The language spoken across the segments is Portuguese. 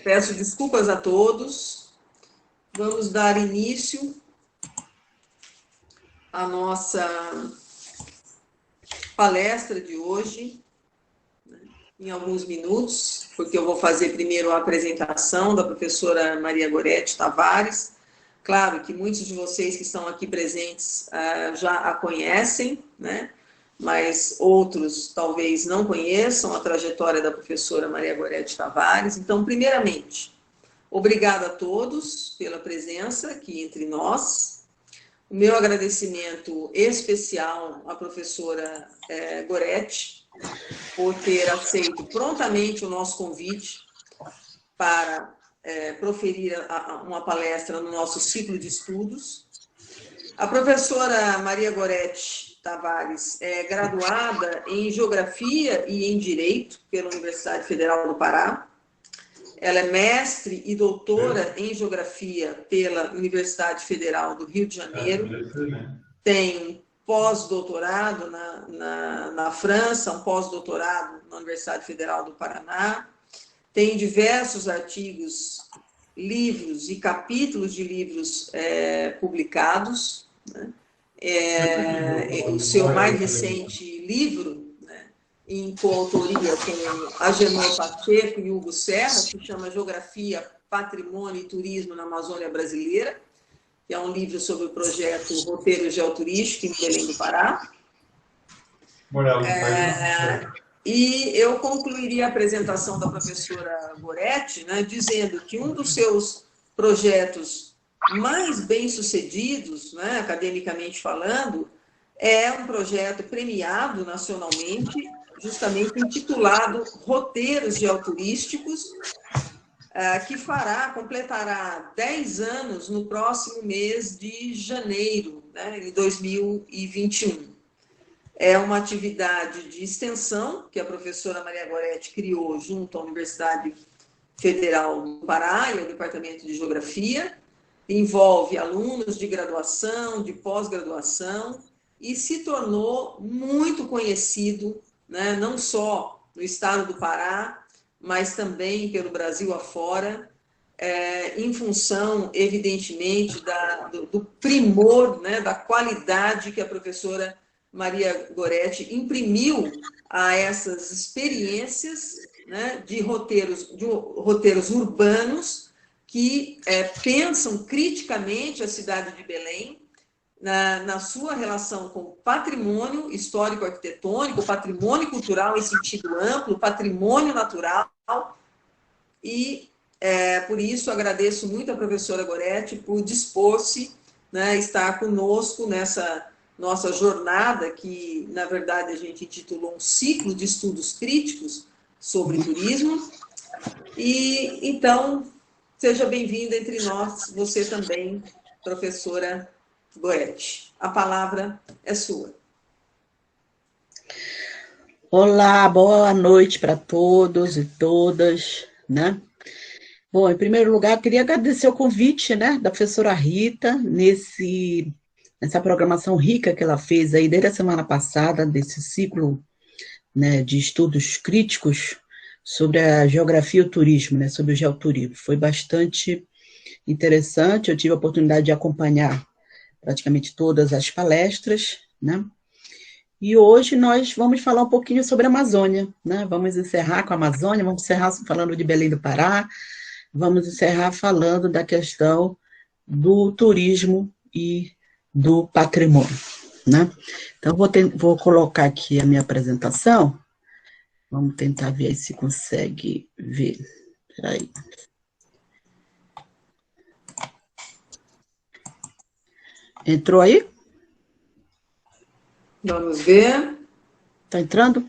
Peço desculpas a todos. Vamos dar início à nossa palestra de hoje, em alguns minutos, porque eu vou fazer primeiro a apresentação da professora Maria Goretti Tavares. Claro que muitos de vocês que estão aqui presentes já a conhecem, né? Mas outros talvez não conheçam a trajetória da professora Maria Goretti Tavares. Então, primeiramente, obrigada a todos pela presença aqui entre nós. O meu agradecimento especial à professora Goretti por ter aceito prontamente o nosso convite para proferir uma palestra no nosso ciclo de estudos. A professora Maria Goretti Tavares é graduada em Geografia e em Direito pela Universidade Federal do Pará. Ela é mestre e doutora em Geografia pela Universidade Federal do Rio de Janeiro. Tem pós-doutorado na França, um pós-doutorado na Universidade Federal do Paraná. Tem diversos artigos, livros e capítulos de livros publicados, né? O seu mais recente livro, né, em coautoria com Agenor Pacheco e Hugo Serra, se chama Geografia, Patrimônio e Turismo na Amazônia Brasileira, que é um livro sobre o projeto Roteiro Geoturístico em Belém do Pará. E eu concluiria a apresentação da professora Goretti, né, dizendo que um dos seus projetos mais bem-sucedidos, né, academicamente falando, é um projeto premiado nacionalmente, justamente intitulado Roteiros Geoturísticos, que completará 10 anos no próximo mês de janeiro, né, em 2021. É uma atividade de extensão que a professora Maria Goretti criou junto à Universidade Federal do Pará e ao Departamento de Geografia. Envolve alunos de graduação, de pós-graduação, e se tornou muito conhecido, né, não só no estado do Pará, mas também pelo Brasil afora, em função, evidentemente, do primor, né, da qualidade que a professora Maria Goretti imprimiu a essas experiências, né, de roteiros urbanos que pensam criticamente a cidade de Belém na sua relação com o patrimônio histórico-arquitetônico, patrimônio cultural em sentido amplo, patrimônio natural, e por isso agradeço muito a professora Goretti por dispor-se, né, estar conosco nessa nossa jornada, que na verdade a gente intitulou um ciclo de estudos críticos sobre turismo. E então, seja bem-vinda entre nós, você também, professora Goretti. A palavra é sua. Olá, boa noite para todos e todas, né? Bom, em primeiro lugar, queria agradecer o convite, né, da professora Rita, nessa programação rica que ela fez aí desde a semana passada, desse ciclo, né, de estudos críticos sobre a geografia e o turismo, né, sobre o geoturismo. Foi bastante interessante, eu tive a oportunidade de acompanhar praticamente todas as palestras, né? E hoje nós vamos falar um pouquinho sobre a Amazônia, né? Vamos encerrar com a Amazônia, vamos encerrar falando de Belém do Pará, vamos encerrar falando da questão do turismo e do patrimônio, né? Então, vou colocar aqui a minha apresentação. Vamos tentar ver se consegue ver. Espera aí. Entrou aí? Vamos ver. Está entrando?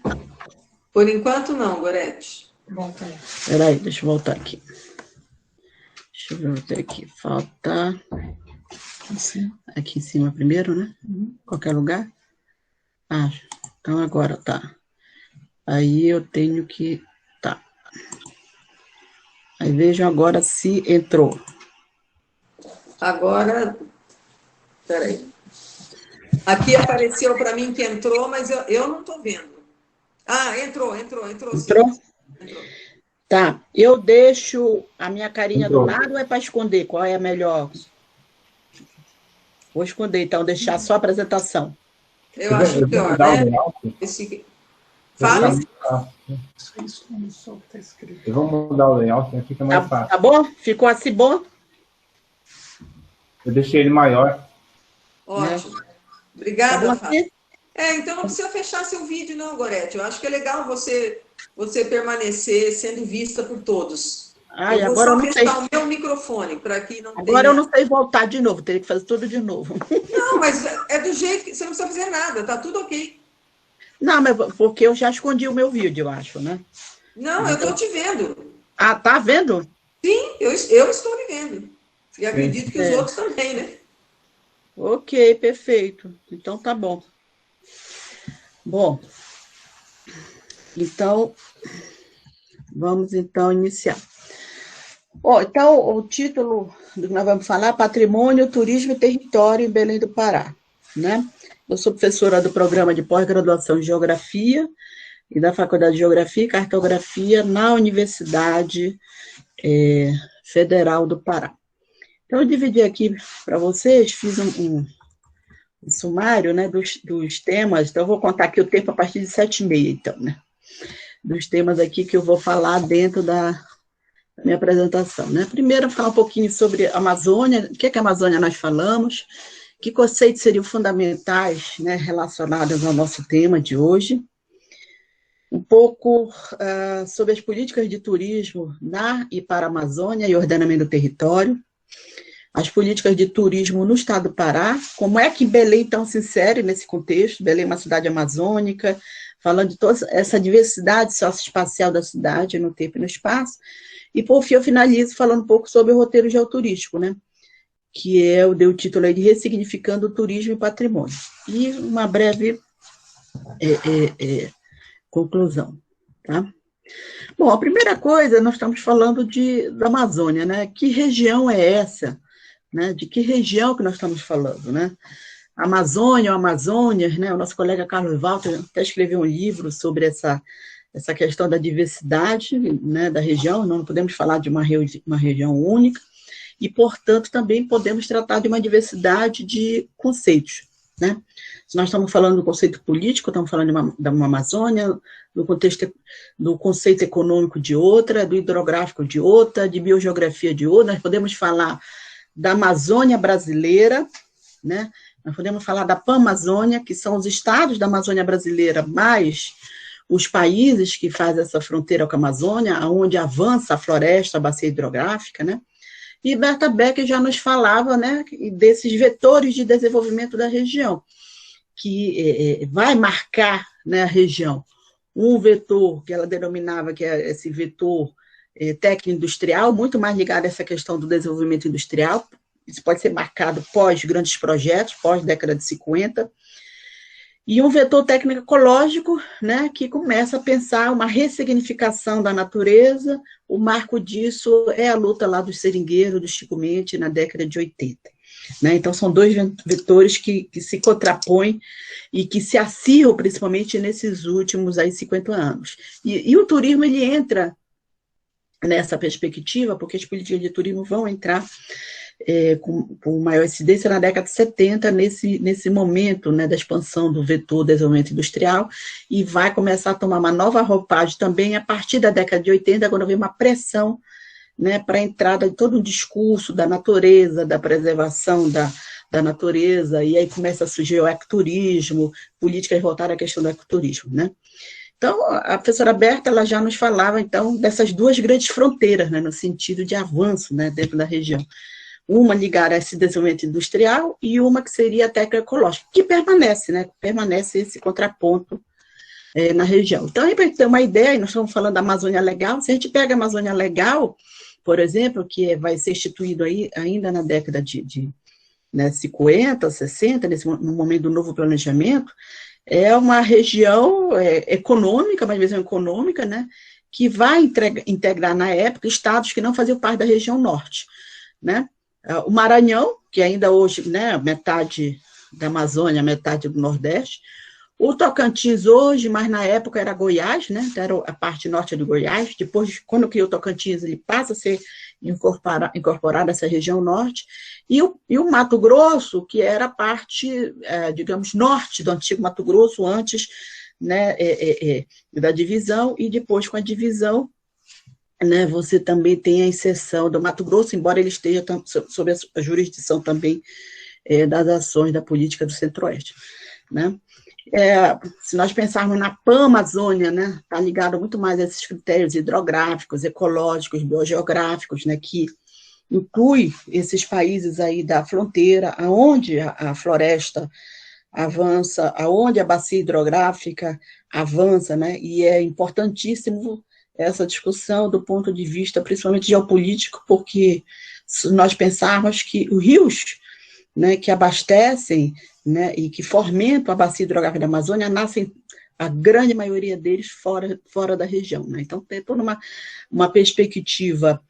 Por enquanto, não, Goretti. Volta aí. Espera aí, deixa eu voltar aqui. Deixa eu voltar aqui. Falta... Aqui em cima primeiro, né? Qualquer lugar? Ah, então agora tá. Aí eu tenho que... Tá. Aí vejam agora se entrou. Agora... Peraí. Aqui apareceu para mim que entrou, mas eu não estou vendo. Ah, entrou sim. Entrou? Entrou. Tá. Eu deixo a minha carinha do Entrou. lado ou é para esconder? Qual é a melhor? Vou esconder, então, deixar só a apresentação. Eu acho Eu vou melhor, mudar o né? layout. Fala. Fica muito fácil. Eu vou mudar o layout, né? Fica mais fácil. Tá bom? Ficou assim bom? Eu deixei ele maior. Ótimo. Tá Obrigada, bom Fábio. assim? Então não precisa fechar seu vídeo, não, Gorete. Eu acho que é legal você permanecer sendo vista por todos. Ai, Eu vou agora eu só não sei. fechar o meu microfone para que não Agora eu tenha. não sei voltar de novo, teria que fazer tudo de novo. Não, mas é do jeito que você não precisa fazer nada, tá tudo ok. Não, mas porque eu já escondi o meu vídeo, eu acho, né? Não, eu estou te vendo. Ah, tá vendo? Sim, eu estou lhe vendo. E acredito que os outros também, né? Ok, perfeito. Então tá bom. Bom, então, vamos então iniciar. Bom, então, o título do que nós vamos falar é Patrimônio, Turismo e Território em Belém do Pará, né? Eu sou professora do programa de pós-graduação em Geografia e da Faculdade de Geografia e Cartografia na Universidade Federal do Pará. Então, eu dividi aqui para vocês, fiz um sumário, né, dos temas. Então, eu vou contar aqui o tempo a partir de 7h30, então, né? Dos temas aqui que eu vou falar dentro da minha apresentação, né? Primeiro, falar um pouquinho sobre a Amazônia, o que é a Amazônia nós falamos, que conceitos seriam fundamentais, né, relacionados ao nosso tema de hoje, um pouco sobre as políticas de turismo na e para a Amazônia e ordenamento do território, as políticas de turismo no estado do Pará, como é que Belém, então, se insere nesse contexto. Belém é uma cidade amazônica, falando de toda essa diversidade socioespacial da cidade, no tempo e no espaço. E, por fim, eu finalizo falando um pouco sobre o roteiro geoturístico, né? Que eu dei o título aí de Ressignificando o Turismo e Patrimônio. E uma breve conclusão, tá? Bom, a primeira coisa, nós estamos falando da Amazônia, né? Que região é essa? Né, de que região que nós estamos falando, né? Amazônia ou Amazônias, né? O nosso colega Carlos Walter até escreveu um livro sobre essa questão da diversidade, né, da região. Não podemos falar de uma região única e, portanto, também podemos tratar de uma diversidade de conceitos, né? Se nós estamos falando do conceito político, estamos falando de uma Amazônia, do contexto do conceito econômico de outra, do hidrográfico de outra, de biogeografia de outra. Nós podemos falar da Amazônia brasileira, né? Nós podemos falar da Panamazônia, que são os estados da Amazônia brasileira, mais os países que fazem essa fronteira com a Amazônia, onde avança a floresta, a bacia hidrográfica, né? E Berta Becker já nos falava, né, desses vetores de desenvolvimento da região, que vai marcar, né, a região. Um vetor que ela denominava que é esse vetor técnico-industrial, muito mais ligado a essa questão do desenvolvimento industrial. Isso pode ser marcado pós grandes projetos, pós década de 50. E um vetor técnico-ecológico, né, que começa a pensar uma ressignificação da natureza. O marco disso é a luta lá dos seringueiros, do Chico Mendes, na década de 80. Né? Então, são dois vetores que se contrapõem e que se acirram, principalmente nesses últimos 50 anos. E o turismo, ele entra nessa perspectiva, porque as políticas de turismo vão entrar com maior incidência na década de 70, nesse momento, né, da expansão do vetor desenvolvimento industrial, e vai começar a tomar uma nova roupagem também a partir da década de 80, quando vem uma pressão, né, para a entrada de todo um discurso da natureza, da preservação da natureza, e aí começa a surgir o ecoturismo, políticas voltadas à questão do ecoturismo, né? Então, a professora Berta, ela já nos falava, então, dessas duas grandes fronteiras, né, no sentido de avanço, né, dentro da região. Uma ligada a esse desenvolvimento industrial e uma que seria a técnica ecológica, que permanece, né, permanece esse contraponto na região. Então, aí para ter uma ideia, nós estamos falando da Amazônia Legal, se a gente pega a Amazônia Legal, por exemplo, que vai ser instituído aí ainda na década de 50, 60, no momento do novo planejamento, é uma região econômica, uma visão econômica, né, que vai integrar, na época, estados que não faziam parte da região norte, né? O Maranhão, que ainda hoje, né, metade da Amazônia, metade do Nordeste, O Tocantins hoje, mas na época era Goiás, né? Era a parte norte de Goiás. Depois, quando criou o Tocantins, ele passa a ser incorporado a essa região norte. E o Mato Grosso, que era a parte, digamos, norte do antigo Mato Grosso, antes, né, da divisão, e depois, com a divisão, né, você também tem a inserção do Mato Grosso, embora ele esteja sob a jurisdição também das ações da política do Centro-Oeste, né? Se nós pensarmos na Pan-Amazônia, né, está ligado muito mais a esses critérios hidrográficos, ecológicos, biogeográficos, né, que inclui esses países aí da fronteira, aonde a floresta avança, aonde a bacia hidrográfica avança, né, e é importantíssimo essa discussão do ponto de vista, principalmente geopolítico, porque se nós pensarmos que os rios, né, que abastecem, né, e que fomentam a bacia hidrográfica da Amazônia, nascem, a grande maioria deles, fora da região, né? Então, tem toda uma perspectiva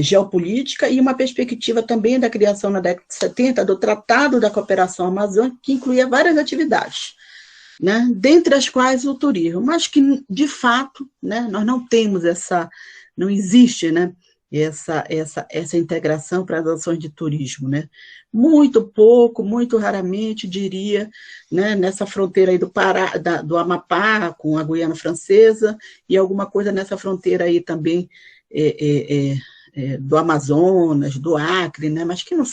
geopolítica e uma perspectiva também da criação na década de 70 do Tratado da Cooperação Amazônica, que incluía várias atividades, né, dentre as quais o turismo, mas que, de fato, né, nós não temos não existe, né, essa integração para as ações de turismo, né? Muito pouco, muito raramente, diria, né, nessa fronteira aí do Pará, do Amapá, com a Guiana Francesa, e alguma coisa nessa fronteira aí também do Amazonas, do Acre, né, mas que não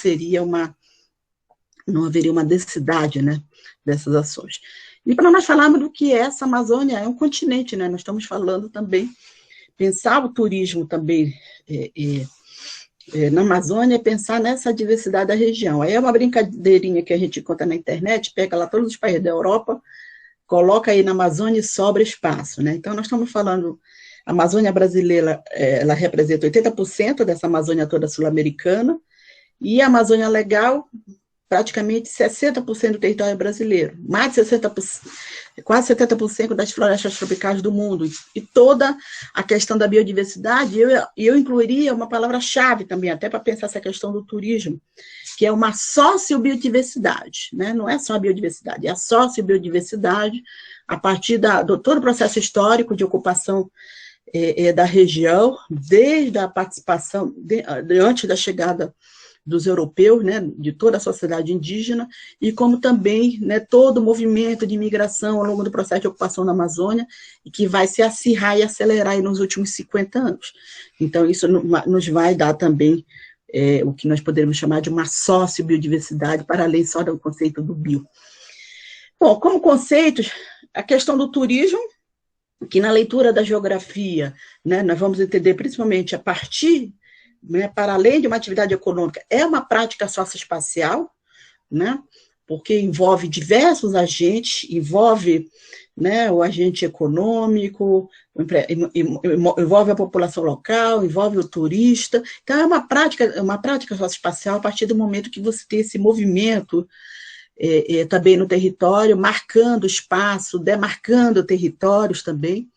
haveria uma densidade, né, dessas ações. E para nós falarmos do que é essa Amazônia, é um continente, né? Nós estamos falando também, pensar o turismo também na Amazônia, é pensar nessa diversidade da região. Aí é uma brincadeirinha que a gente conta na internet, pega lá todos os países da Europa, coloca aí na Amazônia e sobra espaço, né? Então, nós estamos falando, a Amazônia brasileira, ela representa 80% dessa Amazônia toda sul-americana, e a Amazônia Legal, praticamente 60% do território brasileiro, mais de 60%, quase 70% das florestas tropicais do mundo, e toda a questão da biodiversidade, eu incluiria uma palavra-chave também, até para pensar essa questão do turismo, que é uma sociobiodiversidade, né? Não é só a biodiversidade, é a sociobiodiversidade, a partir do todo o processo histórico de ocupação da região, desde a participação, antes da chegada dos europeus, né, de toda a sociedade indígena, e como também, né, todo o movimento de imigração ao longo do processo de ocupação da Amazônia, e que vai se acirrar e acelerar aí nos últimos 50 anos. Então, isso nos vai dar também o que nós poderíamos chamar de uma sociobiodiversidade, para além só do conceito do bio. Bom, como conceitos, a questão do turismo, que na leitura da geografia, né, nós vamos entender principalmente a partir, né, para além de uma atividade econômica, é uma prática socioespacial, né, porque envolve diversos agentes, envolve, né, o agente econômico, envolve a população local, envolve o turista. Então, é uma prática socioespacial a partir do momento que você tem esse movimento também no território, marcando espaço, demarcando territórios também.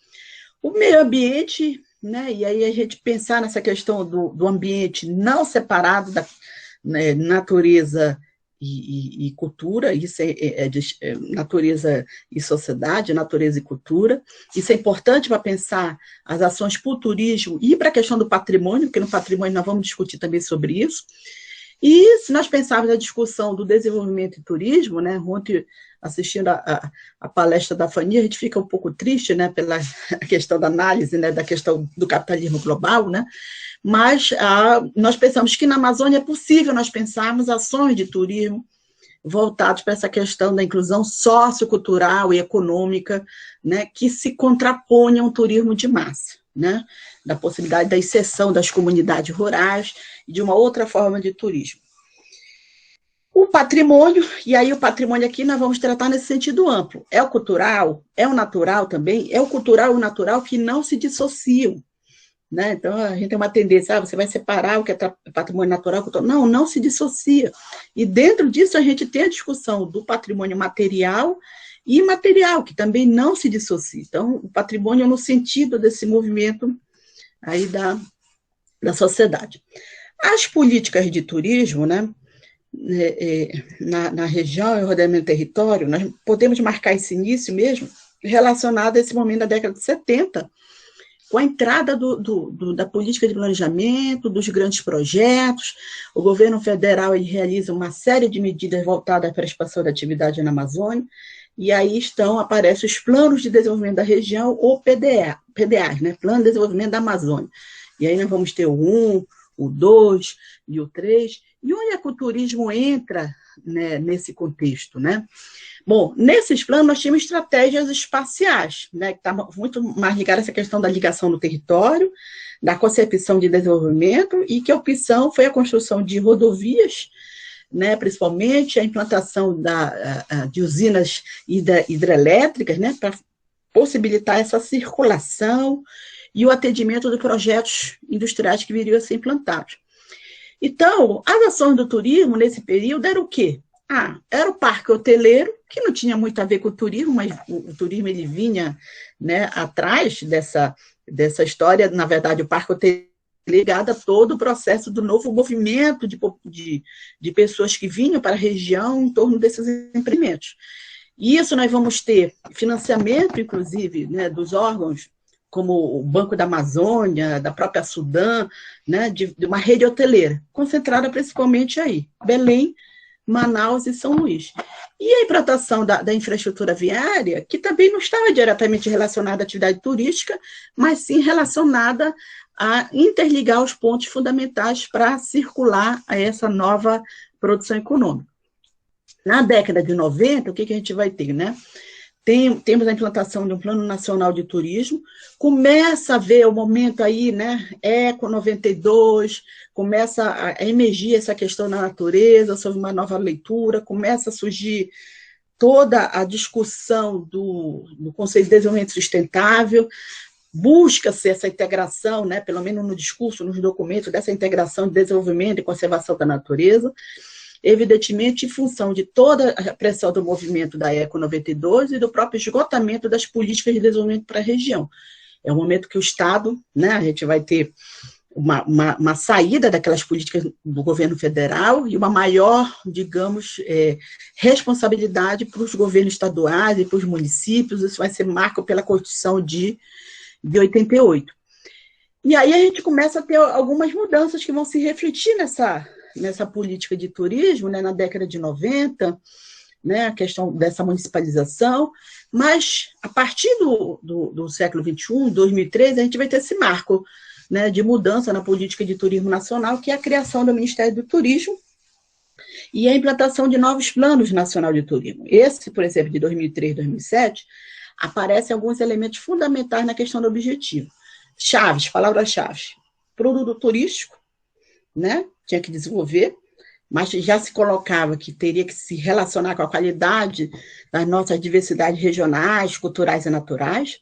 O meio ambiente, né, e aí a gente pensar nessa questão do ambiente não separado da natureza e cultura, isso natureza e sociedade, natureza e cultura, isso é importante para pensar as ações para o turismo e para a questão do patrimônio, porque no patrimônio nós vamos discutir também sobre isso. E se nós pensarmos na discussão do desenvolvimento e turismo, né, ontem, assistindo a palestra da Fani, a gente fica um pouco triste, né, pela questão da análise, né, da questão do capitalismo global, né, mas nós pensamos que na Amazônia é possível nós pensarmos ações de turismo voltados para essa questão da inclusão sociocultural e econômica, né, que se contrapõe a um turismo de massa, né, da possibilidade da inserção das comunidades rurais e de uma outra forma de turismo. O patrimônio, e aí o patrimônio aqui nós vamos tratar nesse sentido amplo, é o cultural, é o natural também, é o cultural e o natural que não se dissociam, né? Então a gente tem uma tendência, você vai separar o que é patrimônio natural, cultural. Não se dissocia, e dentro disso a gente tem a discussão do patrimônio material e imaterial, que também não se dissocia. Então o patrimônio no sentido desse movimento aí da sociedade. As políticas de turismo, né, na região e ordenamento do território, nós podemos marcar esse início mesmo relacionado a esse momento da década de 70, com a entrada da política de planejamento, dos grandes projetos. O governo federal realiza uma série de medidas voltadas para a expansão da atividade na Amazônia, e aí aparecem os planos de desenvolvimento da região, ou PDAs, né? Plano de Desenvolvimento da Amazônia. E aí nós vamos ter o 1, o 2 e o 3, e onde é que o turismo entra, né, nesse contexto, né? Bom, nesses planos nós tínhamos estratégias espaciais, né, que estavam muito mais ligadas a essa questão da ligação do território, da concepção de desenvolvimento, e que a opção foi a construção de rodovias, né, principalmente a implantação de usinas hidrelétricas, né, para possibilitar essa circulação e o atendimento de projetos industriais que viriam a ser implantados. Então, as ações do turismo nesse período eram o quê? Era o parque hoteleiro, que não tinha muito a ver com o turismo, mas o turismo ele vinha, né, atrás dessa história. Na verdade, o parque hoteleiro ligado a todo o processo do novo movimento de pessoas que vinham para a região em torno desses empreendimentos. E isso nós vamos ter financiamento, inclusive, né, dos órgãos, como o Banco da Amazônia, da própria Sudã, né, de uma rede hoteleira, concentrada principalmente aí, Belém, Manaus e São Luís. E a implantação da infraestrutura viária, que também não estava diretamente relacionada à atividade turística, mas sim relacionada a interligar os pontos fundamentais para circular a essa nova produção econômica. Na década de 90, o que a gente vai ter, né? Temos a implantação de um Plano Nacional de Turismo, começa a ver o momento aí, né, Eco 92, começa a emergir essa questão da natureza, sobre uma nova leitura, começa a surgir toda a discussão do Conselho de Desenvolvimento Sustentável, busca-se essa integração, né, pelo menos no discurso, nos documentos, dessa integração de desenvolvimento e conservação da natureza, evidentemente, em função de toda a pressão do movimento da Eco 92 e do próprio esgotamento das políticas de desenvolvimento para a região. É um momento que o Estado, né, a gente vai ter uma saída daquelas políticas do governo federal e uma maior, digamos, responsabilidade para os governos estaduais e para os municípios. Isso vai ser marco pela Constituição de 88. E aí a gente começa a ter algumas mudanças que vão se refletir nessa política de turismo, né, na década de 90, né, a questão dessa municipalização, mas a partir do século XXI, 2013, a gente vai ter esse marco, né, de mudança na política de turismo nacional, que é a criação do Ministério do Turismo e a implantação de novos planos nacionais de turismo. Esse, por exemplo, de 2003, 2007, aparecem alguns elementos fundamentais na questão do objetivo. Chaves, palavras-chave. Produto turístico, né, tinha que desenvolver, mas já se colocava que teria que se relacionar com a qualidade das nossas diversidades regionais, culturais e naturais.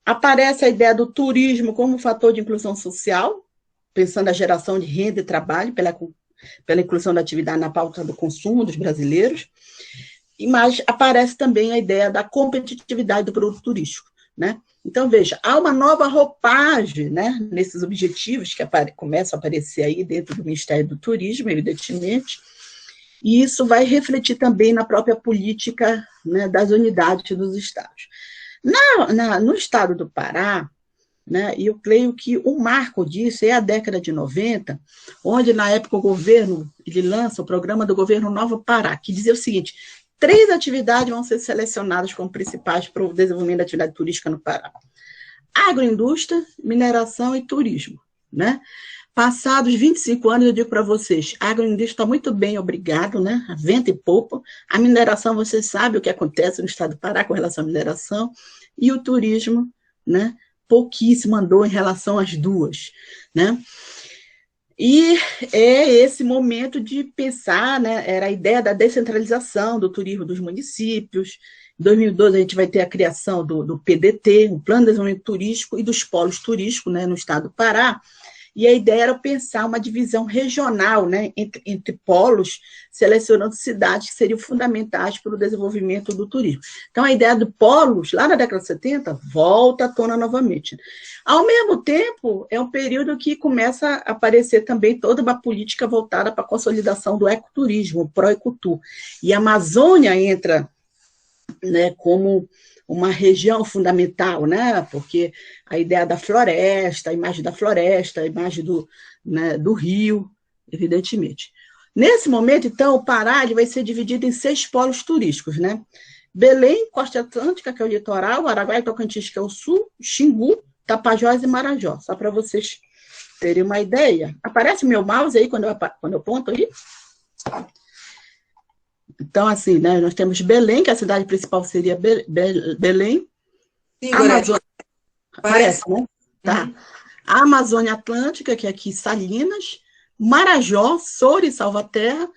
Aparece a ideia do turismo como fator de inclusão social, pensando a geração de renda e trabalho pela inclusão da atividade na pauta do consumo dos brasileiros, mas aparece também a ideia da competitividade do produto turístico, né? Então, veja, há uma nova roupagem, né, nesses objetivos que começam a aparecer aí dentro do Ministério do Turismo, evidentemente, e isso vai refletir também na própria política, né, das unidades dos estados. No estado do Pará, né, e eu creio que o marco disso é a década de 90, onde, na época, o governo ele lança o programa do Governo Novo Pará, que dizia o seguinte: 3 atividades vão ser selecionadas como principais para o desenvolvimento da atividade turística no Pará: agroindústria, mineração e turismo, né? Passados 25 anos, eu digo para vocês, a agroindústria está muito bem, obrigado, né? A vento e popa. A mineração, vocês sabem o que acontece no estado do Pará com relação à mineração. E o turismo, né? Pouquíssimo andou em relação às duas, né? E é esse momento de pensar, né, era a ideia da descentralização do turismo dos municípios. Em 2012, a gente vai ter a criação do PDT, um Plano de Desenvolvimento Turístico, e dos polos turísticos, né, no estado do Pará, e a ideia era pensar uma divisão regional, né, entre polos, selecionando cidades que seriam fundamentais para o desenvolvimento do turismo. Então, a ideia do polos, lá na década de 70, volta à tona novamente. Ao mesmo tempo, é um período que começa a aparecer também toda uma política voltada para a consolidação do ecoturismo, o pró-ecotur. E a Amazônia entra, né, como uma região fundamental, né, porque a ideia da floresta, a imagem da floresta, a imagem né, do rio, evidentemente. Nesse momento, então, o Pará ele vai ser dividido em 6 polos turísticos, né? Belém, Costa Atlântica, que é o litoral, Araguaia e Tocantins, que é o sul, Xingu, Tapajós e Marajó, só para vocês terem uma ideia. Aparece o meu mouse aí quando eu aponto aí? Então, assim, né, nós temos Belém, que a cidade principal seria Belém. Sim, Amazônia. Aparece, né? Uhum. Tá. A Amazônia Atlântica, que é aqui Salinas, Marajó, Soura e Salvaterra,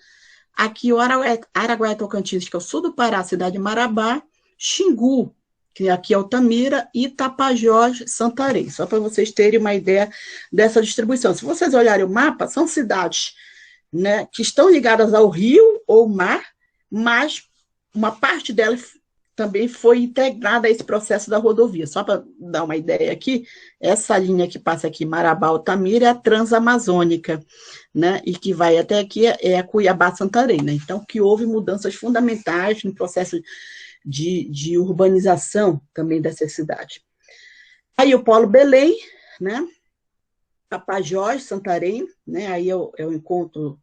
aqui o Araguaia Tocantins, que é o sul do Pará, a cidade de Marabá, Xingu, que aqui é Altamira, e Tapajós, Santarém, só para vocês terem uma ideia dessa distribuição. Se vocês olharem o mapa, são cidades, né, que estão ligadas ao rio ou mar, mas uma parte delas também foi integrada a esse processo da rodovia. Só para dar uma ideia aqui, essa linha que passa aqui, Marabá, Altamira, é a transamazônica, né, e que vai até aqui é a Cuiabá-Santarém, né? Então, que houve mudanças fundamentais no processo de urbanização também dessa cidade. Aí o Polo Belém, né, Tapajós, Santarém, né, aí é o encontro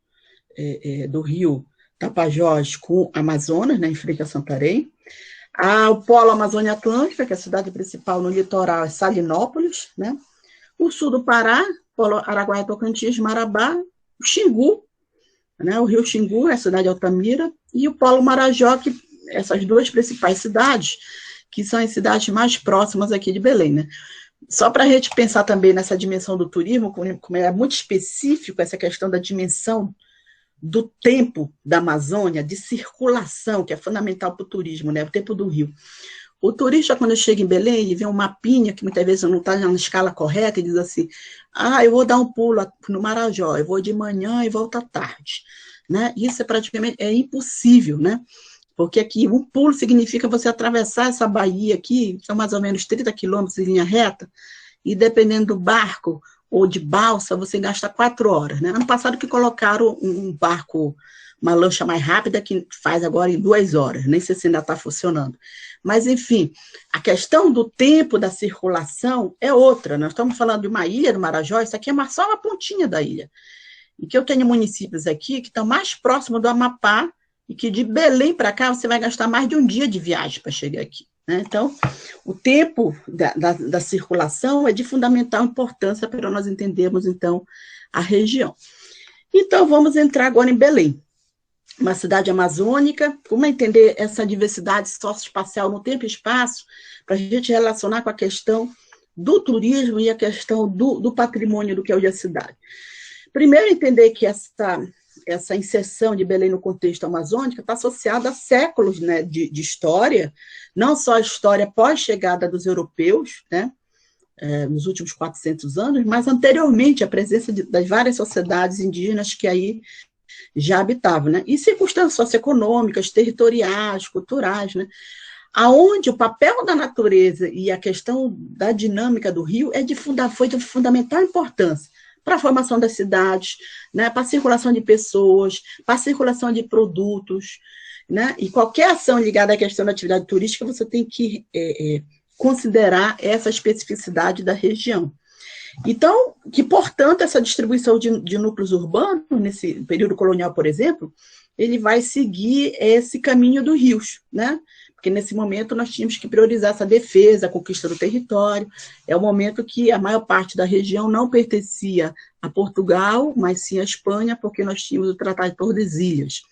do rio Tapajós com Amazonas, né, em frente a Santarém. O Polo Amazônia Atlântica, que é a cidade principal no litoral, é Salinópolis, né? O sul do Pará, Polo Araguaia, Tocantins, Marabá, o Xingu, né? O rio Xingu, é a cidade de Altamira, e o Polo Marajó, que essas duas principais cidades, que são as cidades mais próximas aqui de Belém, né? Só para a gente pensar também nessa dimensão do turismo, como é muito específico essa questão da dimensão do tempo da Amazônia, de circulação, que é fundamental para o turismo, né? O tempo do rio. O turista, quando chega em Belém, ele vê um mapinha, que muitas vezes não está na escala correta, e diz assim, eu vou dar um pulo no Marajó, eu vou de manhã e volto à tarde. Né? Isso é praticamente impossível, né? Porque aqui um pulo significa você atravessar essa baía aqui, são mais ou menos 30 quilômetros em linha reta, e dependendo do barco, ou de balsa, você gasta 4 horas. Né? Ano passado que colocaram um barco, uma lancha mais rápida, que faz agora em 2 horas, nem sei se ainda está funcionando. Mas, enfim, a questão do tempo da circulação é outra. Nós estamos falando de uma ilha do Marajó, isso aqui é só uma pontinha da ilha. E que eu tenho municípios aqui que estão mais próximos do Amapá, e que de Belém para cá você vai gastar mais de um dia de viagem para chegar aqui. Né? Então, o tempo da circulação é de fundamental importância para nós entendermos, então, a região. Então, vamos entrar agora em Belém, uma cidade amazônica. Como entender essa diversidade socioespacial no tempo e espaço, para a gente relacionar com a questão do turismo e a questão do patrimônio do que é hoje a cidade. Primeiro, entender que essa inserção de Belém no contexto amazônico está associada a séculos, né, de história, não só a história pós-chegada dos europeus, né, nos últimos 400 anos, mas anteriormente a presença das várias sociedades indígenas que aí já habitavam, né, e circunstâncias socioeconômicas, territoriais, culturais, né, aonde o papel da natureza e a questão da dinâmica do rio foi de fundamental importância para a formação das cidades, né, para a circulação de pessoas, para a circulação de produtos, né, e qualquer ação ligada à questão da atividade turística, você tem que considerar essa especificidade da região. Então, portanto, essa distribuição de núcleos urbanos, nesse período colonial, por exemplo, ele vai seguir esse caminho dos rios, né? Porque nesse momento nós tínhamos que priorizar essa defesa, a conquista do território. É o momento que a maior parte da região não pertencia a Portugal, mas sim à Espanha, porque nós tínhamos o Tratado de Tordesilhas.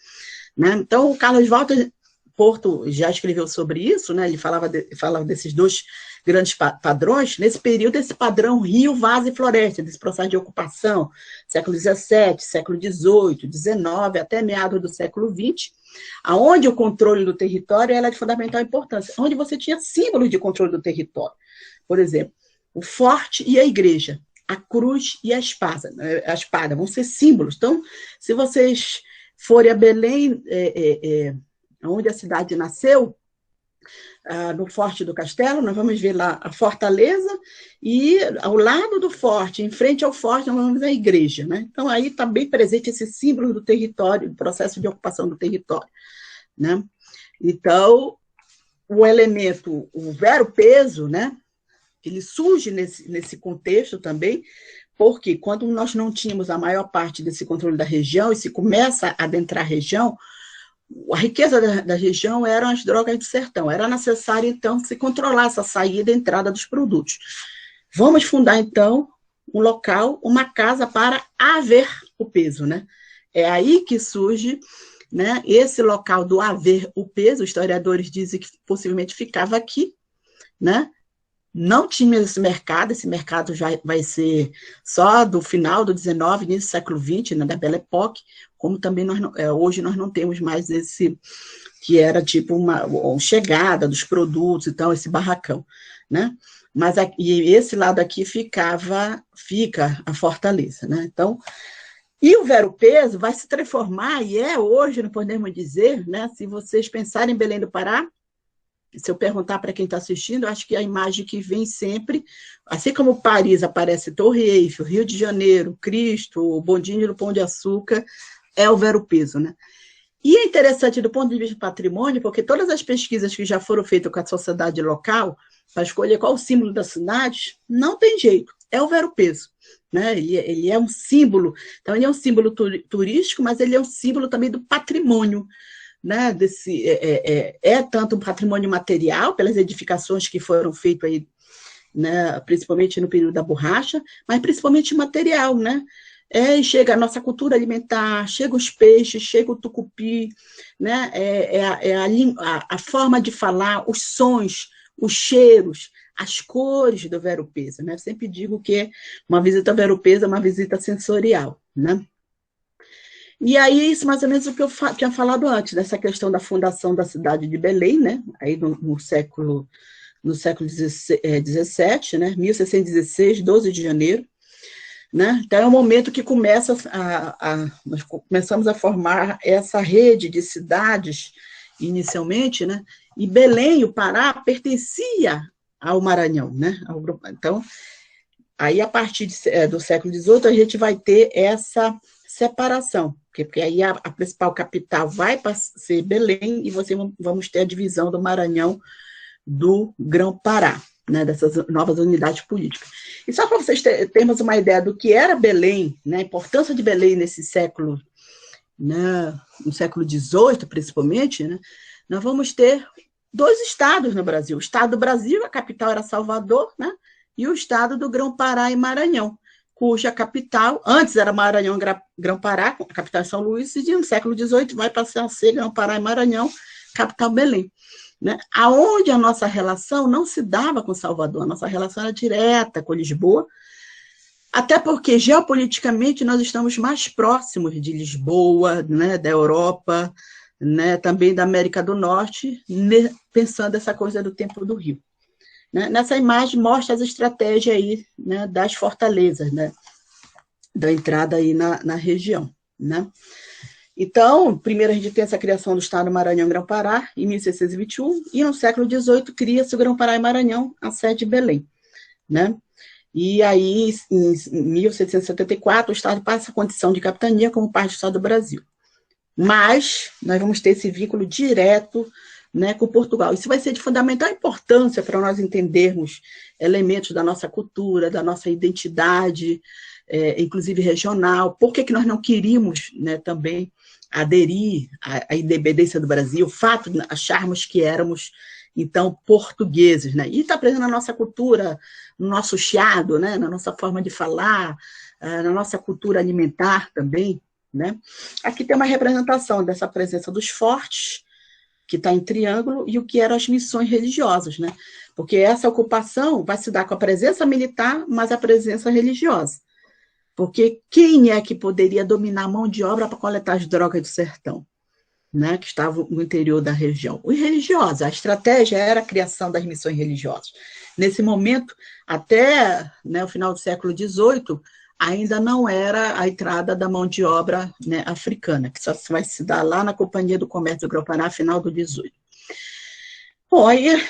Né? Então, o Carlos Walter Porto já escreveu sobre isso, né? Ele falava desses dois grandes padrões. Nesse período, esse padrão rio, vaza e floresta, desse processo de ocupação, século XVII, século XVIII, XIX, até meados do século XX, aonde o controle do território era de fundamental importância, onde você tinha símbolos de controle do território. Por exemplo, o forte e a igreja. a cruz e a espada. A espada vão ser símbolos. Então, se vocês forem a Belém, onde a cidade nasceu, no Forte do Castelo, nós vamos ver lá a fortaleza e ao lado do forte, em frente ao forte, nós vamos ver a igreja, né? Então, aí está bem presente esse símbolo do território, do processo de ocupação do território, né? Então, o elemento, o vero-peso, né? Ele surge nesse contexto também, porque quando nós não tínhamos a maior parte desse controle da região, e se começa a adentrar a região, a riqueza da região eram as drogas do sertão. Era necessário, então, se controlar essa saída e entrada dos produtos. Vamos fundar, então, um local, uma casa para haver o peso, né? É aí que surge, né, esse local do haver o peso. Os historiadores dizem que possivelmente ficava aqui, né? Não tinha esse mercado já vai ser só do final do XIX, início do século XX, né, da Belle Époque, como também hoje nós não temos mais esse, que era tipo uma chegada dos produtos, então, esse barracão, né? Mas e esse lado aqui fica a fortaleza, né? Então, e o vero-peso vai se transformar, e hoje, não podemos dizer, né? Se vocês pensarem em Belém do Pará, se eu perguntar para quem está assistindo, eu acho que a imagem que vem sempre, assim como Paris aparece Torre Eiffel, Rio de Janeiro, Cristo, o Bondinho do Pão de Açúcar, é o vero-peso, né? E é interessante do ponto de vista do patrimônio, porque todas as pesquisas que já foram feitas com a sociedade local, para escolher qual o símbolo da cidade, não tem jeito, é o vero-peso, né? Ele é um símbolo, então ele é um símbolo turístico, mas ele é um símbolo também do patrimônio, né, tanto um patrimônio material, pelas edificações que foram feitas aí, né, principalmente no período da borracha, mas principalmente material, né? Chega a nossa cultura alimentar, chega os peixes, chega o tucupi, né? A forma de falar, os sons, os cheiros, as cores do vero-peso, né? Eu sempre digo que uma visita ao vero-peso é uma visita sensorial, né? E aí, isso mais ou menos o que eu tinha falado antes, dessa questão da fundação da cidade de Belém, né? Aí no século XVII, né? 1616, 12 de janeiro, né? Então é o momento que nós começamos a formar essa rede de cidades, inicialmente, né? E Belém, o Pará, pertencia ao Maranhão, né? Então, aí a partir do século XVIII, a gente vai ter essa separação, porque aí a principal capital vai ser Belém e vamos ter a divisão do Maranhão do Grão-Pará, né, dessas novas unidades políticas. E só para vocês termos uma ideia do que era Belém, né, a importância de Belém nesse século, né, no século XVIII, principalmente, né, nós vamos ter 2 estados no Brasil. O estado do Brasil, a capital era Salvador, né, e o estado do Grão-Pará e Maranhão, cuja capital, antes era Maranhão Grão-Pará, a capital é São Luís, e no século XVIII vai passar a ser Grão-Pará e Maranhão, capital Belém. Né? Aonde a nossa relação não se dava com Salvador, a nossa relação era direta com Lisboa, até porque geopoliticamente nós estamos mais próximos de Lisboa, né, da Europa, né, também da América do Norte, pensando essa coisa do Templo do Rio. Né? Nessa imagem mostra as estratégias aí, né, das fortalezas, né, da entrada aí na região. Né? Então, primeiro a gente tem essa criação do Estado Maranhão-Grão-Pará, em 1621, e no século XVIII cria-se o Grão-Pará e Maranhão, a sede de Belém. Né? E aí, em 1774, o Estado passa a condição de capitania como parte do Estado do Brasil. Mas nós vamos ter esse vínculo direto, né, com Portugal. Isso vai ser de fundamental importância para nós entendermos elementos da nossa cultura, da nossa identidade, inclusive regional. Por que nós não queríamos, né, também aderir à independência do Brasil, o fato de acharmos que éramos, então, portugueses. Né? E está presente na nossa cultura, no nosso chiado, né, na nossa forma de falar, na nossa cultura alimentar também. Né? Aqui tem uma representação dessa presença dos fortes, que está em triângulo, e o que eram as missões religiosas, né? Porque essa ocupação vai se dar com a presença militar, mas a presença religiosa. Porque quem é que poderia dominar a mão de obra para coletar as drogas do sertão? né, que estavam no interior da região. Os religiosos, a estratégia era a criação das missões religiosas. Nesse momento, até, né, o final do século XVIII, ainda não era a entrada da mão de obra, né, africana, que só vai se dar lá na Companhia do Comércio do Grão-Pará, final do XVIII. Bom, aí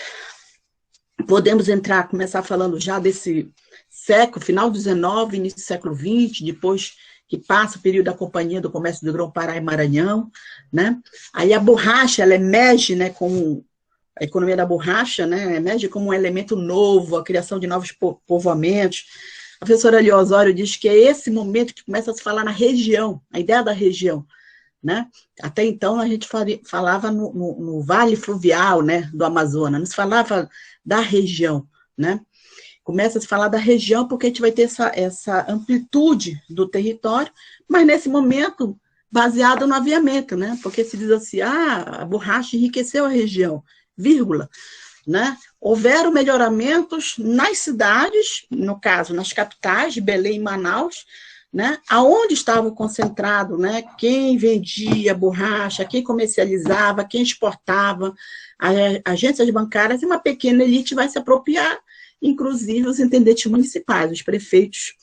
podemos começar falando já desse século, final do XIX, início do século XX, depois que passa o período da Companhia do Comércio do Grão-Pará e Maranhão, né? Aí a borracha, ela emerge, né, com a economia da borracha, né, emerge como um elemento novo, a criação de novos povoamentos. A professora Lia Osório diz que é esse momento que começa a se falar na região, a ideia da região, né? Até então a gente falava no vale fluvial, né, do Amazonas, não se falava da região, né? Começa a se falar da região porque a gente vai ter essa amplitude do território, mas nesse momento baseado no aviamento, né? Porque se diz assim, a borracha enriqueceu a região, vírgula, né? Houveram melhoramentos nas cidades, no caso, nas capitais de Belém e Manaus, né? Aonde estava concentrado, né? Quem vendia borracha, quem comercializava, quem exportava, agências bancárias, e uma pequena elite vai se apropriar, inclusive os intendentes municipais, os prefeitos,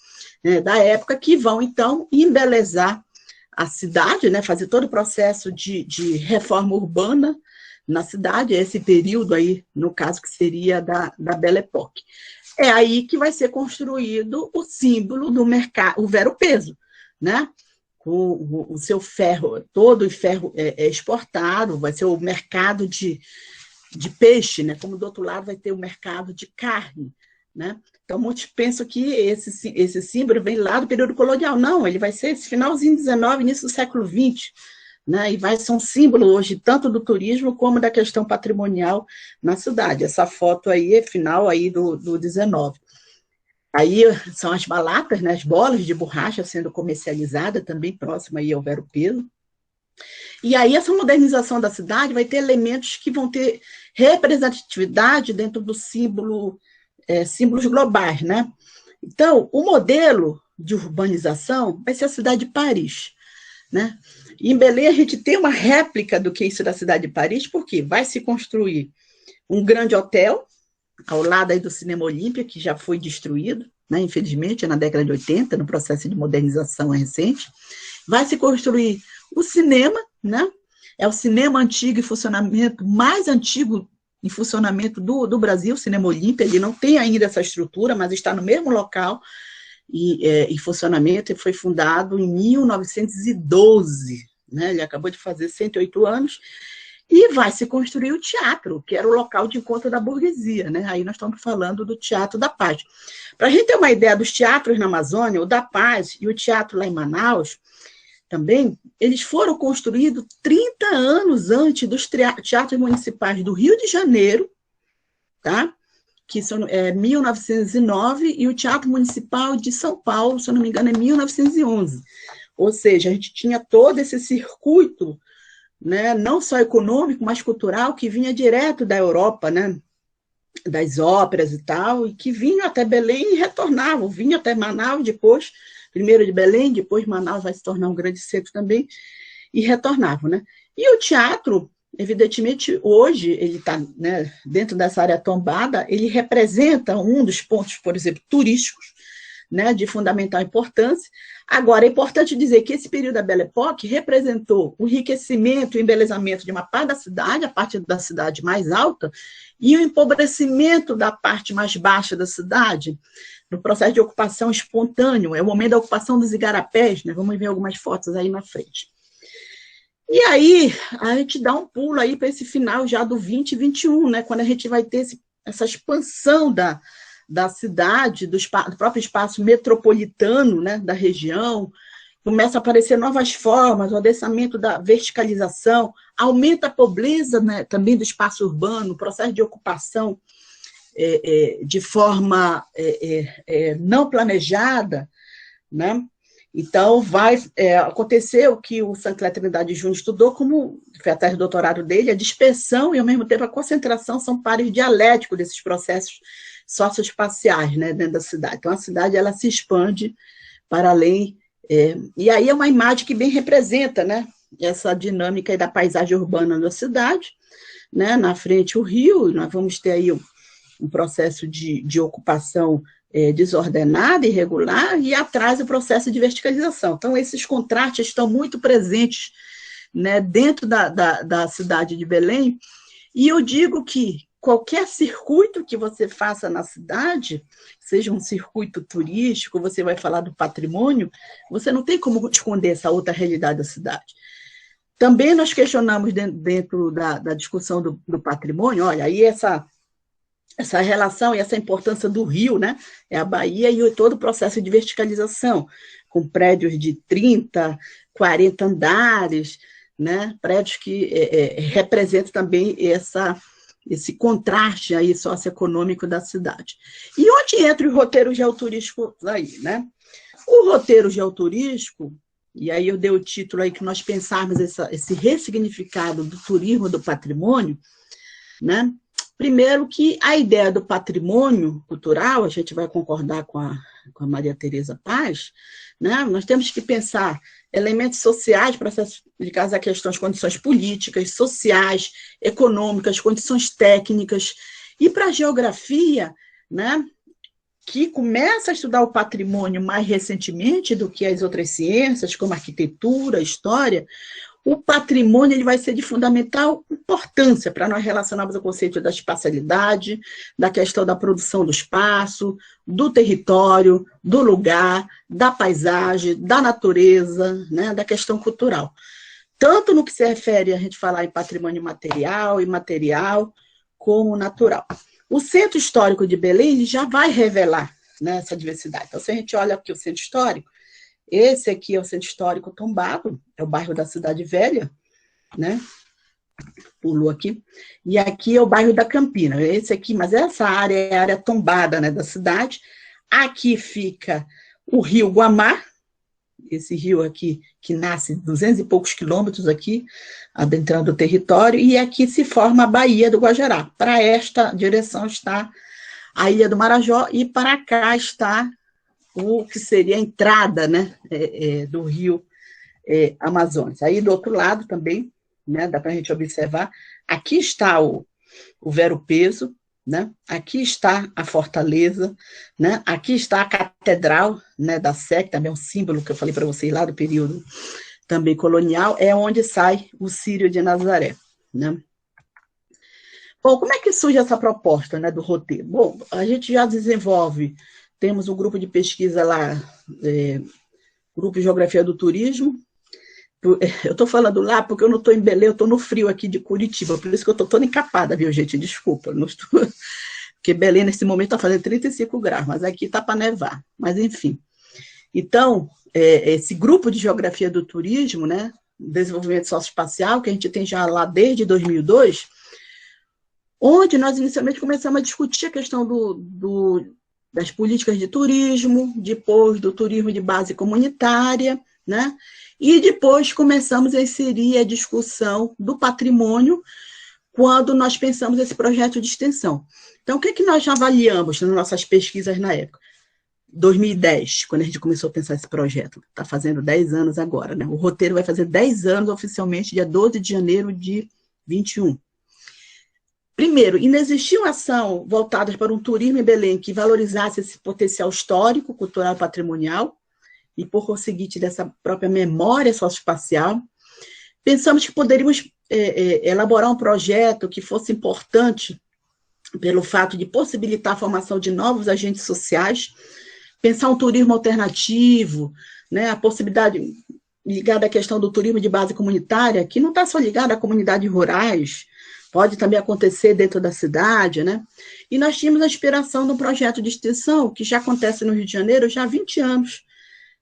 né, da época, que vão, então, embelezar a cidade, né, fazer todo o processo de reforma urbana na cidade, esse período aí, no caso, que seria da Belle Époque. É aí que vai ser construído o símbolo do mercado, o vero-peso, né? O seu ferro, todo o ferro é exportado, vai ser o mercado de peixe, né? Como do outro lado vai ter o mercado de carne, né? Então, muitos pensam que esse símbolo vem lá do período colonial. Não, ele vai ser esse finalzinho do XIX, início do século XX, né? E vai ser um símbolo hoje, tanto do turismo como da questão patrimonial na cidade. Essa foto aí é final aí do XIX. Aí são as balatas, né? As bolas de borracha sendo comercializadas, também próxima aí ao vero-peso. E aí essa modernização da cidade vai ter elementos que vão ter representatividade dentro do símbolos globais, né? Então, o modelo de urbanização vai ser a cidade de Paris, né? E em Belém a gente tem uma réplica do que é isso da cidade de Paris, porque vai se construir um grande hotel ao lado aí do Cinema Olímpia, que já foi destruído, né? Infelizmente, na década de 80, no processo de modernização recente. Vai se construir o cinema, né? É o cinema antigo em funcionamento, mais antigo em funcionamento do Brasil, o Cinema Olímpia. Ele não tem ainda essa estrutura, mas está no mesmo local e em funcionamento, e foi fundado em 1912, né? Ele acabou de fazer 108 anos, e vai se construir o teatro, que era o local de encontro da burguesia, né? Aí nós estamos falando do Teatro da Paz. Para a gente ter uma ideia dos teatros na Amazônia, o da Paz e o teatro lá em Manaus, também, eles foram construídos 30 anos antes dos teatros municipais do Rio de Janeiro, tá? Que são 1909, e o Teatro Municipal de São Paulo, se eu não me engano, é 1911. Ou seja, a gente tinha todo esse circuito, né, não só econômico, mas cultural, que vinha direto da Europa, né, das óperas e tal, e que vinham até Belém e retornavam, vinham até Manaus depois, primeiro de Belém, depois Manaus vai se tornar um grande centro também, e retornavam, né? E o teatro, evidentemente, hoje, ele está, né, dentro dessa área tombada, ele representa um dos pontos, por exemplo, turísticos, né, de fundamental importância. Agora, é importante dizer que esse período da Belle Époque representou o enriquecimento e o embelezamento de uma parte da cidade, a parte da cidade mais alta, e o empobrecimento da parte mais baixa da cidade, no processo de ocupação espontâneo. É o momento da ocupação dos igarapés, né? Vamos ver algumas fotos aí na frente. E aí, a gente dá um pulo aí para esse final já do 20 e 21, né? Quando a gente vai ter essa expansão da cidade, do próprio espaço metropolitano, né, da região, começa a aparecer novas formas, o adensamento da verticalização, aumenta a pobreza, né, também do espaço urbano, o processo de ocupação de forma não planejada, né? Então, vai acontecer o que o Sancler Trindade Júnior estudou, como foi a tese de doutorado dele, a dispersão e, ao mesmo tempo, a concentração são pares dialéticos desses processos socioespaciais, né, dentro da cidade. Então, a cidade ela se expande para além, e aí é uma imagem que bem representa, né, essa dinâmica aí da paisagem urbana da cidade, né? Na frente o rio, nós vamos ter aí um processo de ocupação desordenada, irregular, e atrás o processo de verticalização. Então, esses contrastes estão muito presentes, né, dentro da cidade de Belém, e eu digo que qualquer circuito que você faça na cidade, seja um circuito turístico, você vai falar do patrimônio, você não tem como esconder essa outra realidade da cidade. Também nós questionamos dentro da discussão do patrimônio, olha, aí essa relação e essa importância do rio, né? É a Bahia e todo o processo de verticalização, com prédios de 30, 40 andares, né? Prédios que representam também esse contraste aí socioeconômico da cidade. E onde entra o roteiro geoturístico aí, né? O roteiro geoturístico, e aí eu dei o título aí que nós pensarmos esse ressignificado do turismo do patrimônio, né? Primeiro que a ideia do patrimônio cultural, a gente vai concordar com a Maria Tereza Paz, né? Nós temos que pensar elementos sociais para se ligar a questões, condições políticas, sociais, econômicas, condições técnicas, e para a geografia, né, que começa a estudar o patrimônio mais recentemente do que as outras ciências, como arquitetura, história, o patrimônio ele vai ser de fundamental importância para nós relacionarmos o conceito da espacialidade, da questão da produção do espaço, do território, do lugar, da paisagem, da natureza, né, da questão cultural. Tanto no que se refere a gente falar em patrimônio material, imaterial, como natural. O Centro Histórico de Belém ele já vai revelar, né, essa diversidade. Então, se a gente olha aqui o Centro Histórico, esse aqui é o Centro Histórico Tombado, é o bairro da Cidade Velha, né? Pulou aqui. E aqui é o bairro da Campina. Esse aqui, mas essa área é a área tombada, né, da cidade. Aqui fica o Rio Guamá, esse rio aqui que nasce 200 e poucos quilômetros aqui, adentrando o território, e aqui se forma a Baía do Guajará. Para esta direção está a Ilha do Marajó, e para cá está o que seria a entrada, né, do rio Amazonas. Aí do outro lado também, né, dá para a gente observar, aqui está o Vero-Peso, né, aqui está a Fortaleza, né, aqui está a Catedral, né, da Sé, que também é um símbolo que eu falei para vocês lá do período também colonial, é onde sai o Círio de Nazaré, né. Bom, como é que surge essa proposta, né, do roteiro? Bom, a gente já desenvolve. Temos um grupo de pesquisa lá, Grupo de Geografia do Turismo. Eu estou falando lá porque eu não estou em Belém, eu estou no frio aqui de Curitiba, por isso que eu estou toda encapada, viu, gente? Desculpa. Não estou... Porque Belém, nesse momento, está fazendo 35 graus, mas aqui está para nevar. Mas, enfim. Então, esse Grupo de Geografia do Turismo, né, Desenvolvimento Socioespacial, que a gente tem já lá desde 2002, onde nós inicialmente começamos a discutir a questão das políticas de turismo, depois do turismo de base comunitária, né? E depois começamos a inserir a discussão do patrimônio quando nós pensamos esse projeto de extensão. Então, o que nós já avaliamos nas nossas pesquisas na época? 2010, quando a gente começou a pensar esse projeto. Está fazendo 10 anos agora, né? O roteiro vai fazer 10 anos oficialmente, dia 12 de janeiro de 21. Primeiro, inexistiam ação voltadas para um turismo em Belém que valorizasse esse potencial histórico, cultural e patrimonial, e por conseguinte dessa própria memória socioespacial. Pensamos que poderíamos elaborar um projeto que fosse importante pelo fato de possibilitar a formação de novos agentes sociais, pensar um turismo alternativo, né, a possibilidade ligada à questão do turismo de base comunitária, que não está só ligado a comunidades rurais, pode também acontecer dentro da cidade, né? E nós tínhamos a inspiração de um projeto de extensão que já acontece no Rio de Janeiro já há 20 anos,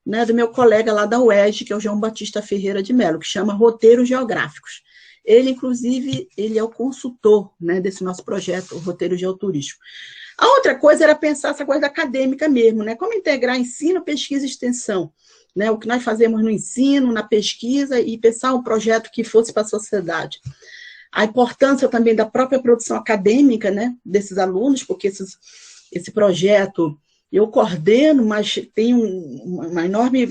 né, do meu colega lá da UERJ, que é o João Batista Ferreira de Mello, que chama Roteiros Geográficos. Ele, inclusive, ele é o consultor, né, desse nosso projeto, o Roteiro Geoturístico. A outra coisa era pensar essa coisa acadêmica mesmo, né? Como integrar ensino, pesquisa e extensão, né? O que nós fazemos no ensino, na pesquisa, e pensar um projeto que fosse para a sociedade. A importância também da própria produção acadêmica, né, desses alunos, porque esse projeto eu coordeno, mas tem uma enorme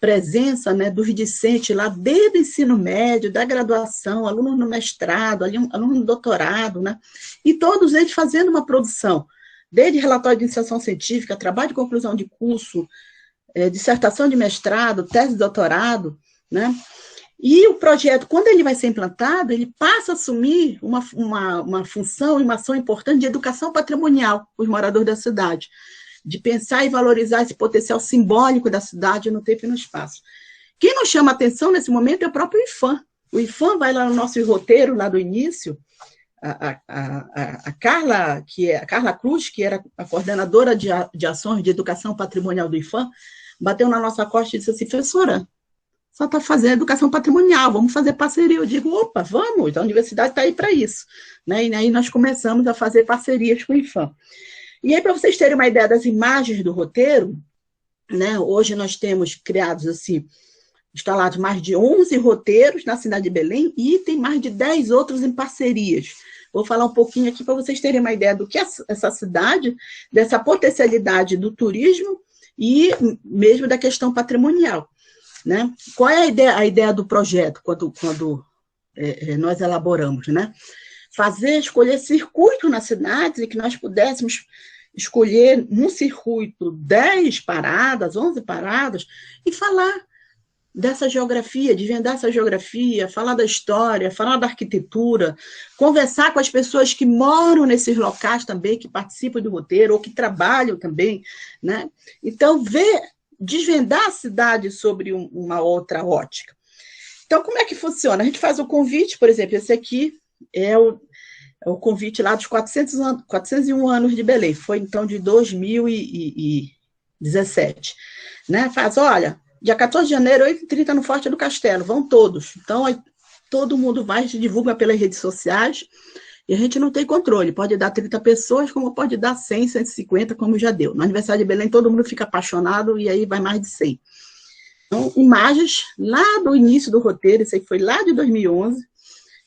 presença, né, dos discentes lá desde o ensino médio, da graduação, alunos no mestrado, alunos no doutorado, né, e todos eles fazendo uma produção, desde relatório de iniciação científica, trabalho de conclusão de curso, dissertação de mestrado, tese de doutorado, né, e o projeto, quando ele vai ser implantado, ele passa a assumir uma função e uma ação importante de educação patrimonial para os moradores da cidade, de pensar e valorizar esse potencial simbólico da cidade no tempo e no espaço. Quem nos chama a atenção nesse momento é o próprio IPHAN. O IPHAN vai lá no nosso roteiro, lá do início, a Carla Cruz, que era a coordenadora de ações de educação patrimonial do IPHAN, bateu na nossa costa e disse assim, professora, só está fazendo educação patrimonial, vamos fazer parceria. Eu digo, opa, vamos, a universidade está aí para isso. Né? E aí nós começamos a fazer parcerias com o IPHAN. E aí, para vocês terem uma ideia das imagens do roteiro, né, hoje nós temos criados, assim, instalados mais de 11 roteiros na cidade de Belém e tem mais de 10 outros em parcerias. Vou falar um pouquinho aqui para vocês terem uma ideia do que é essa cidade, dessa potencialidade do turismo e mesmo da questão patrimonial. Né? Qual é a ideia do projeto quando nós elaboramos? Né? Escolher circuito na cidade e que nós pudéssemos escolher num circuito 10 paradas, 11 paradas, e falar dessa geografia, desvendar essa geografia, falar da história, falar da arquitetura, conversar com as pessoas que moram nesses locais também, que participam do roteiro, ou que trabalham também, né? Então, desvendar a cidade sobre uma outra ótica. Então, como é que funciona? A gente faz o convite, por exemplo, esse aqui é o convite lá dos 401 anos de Belém, foi então de 2017. Né? Faz, olha, dia 14 de janeiro, 8h30 no Forte do Castelo, vão todos. Então, aí, todo mundo vai, se divulga pelas redes sociais, e a gente não tem controle, pode dar 30 pessoas, como pode dar 100, 150, como já deu. No aniversário de Belém, todo mundo fica apaixonado, e aí vai mais de 100. Então, imagens lá do início do roteiro, isso aí foi lá de 2011,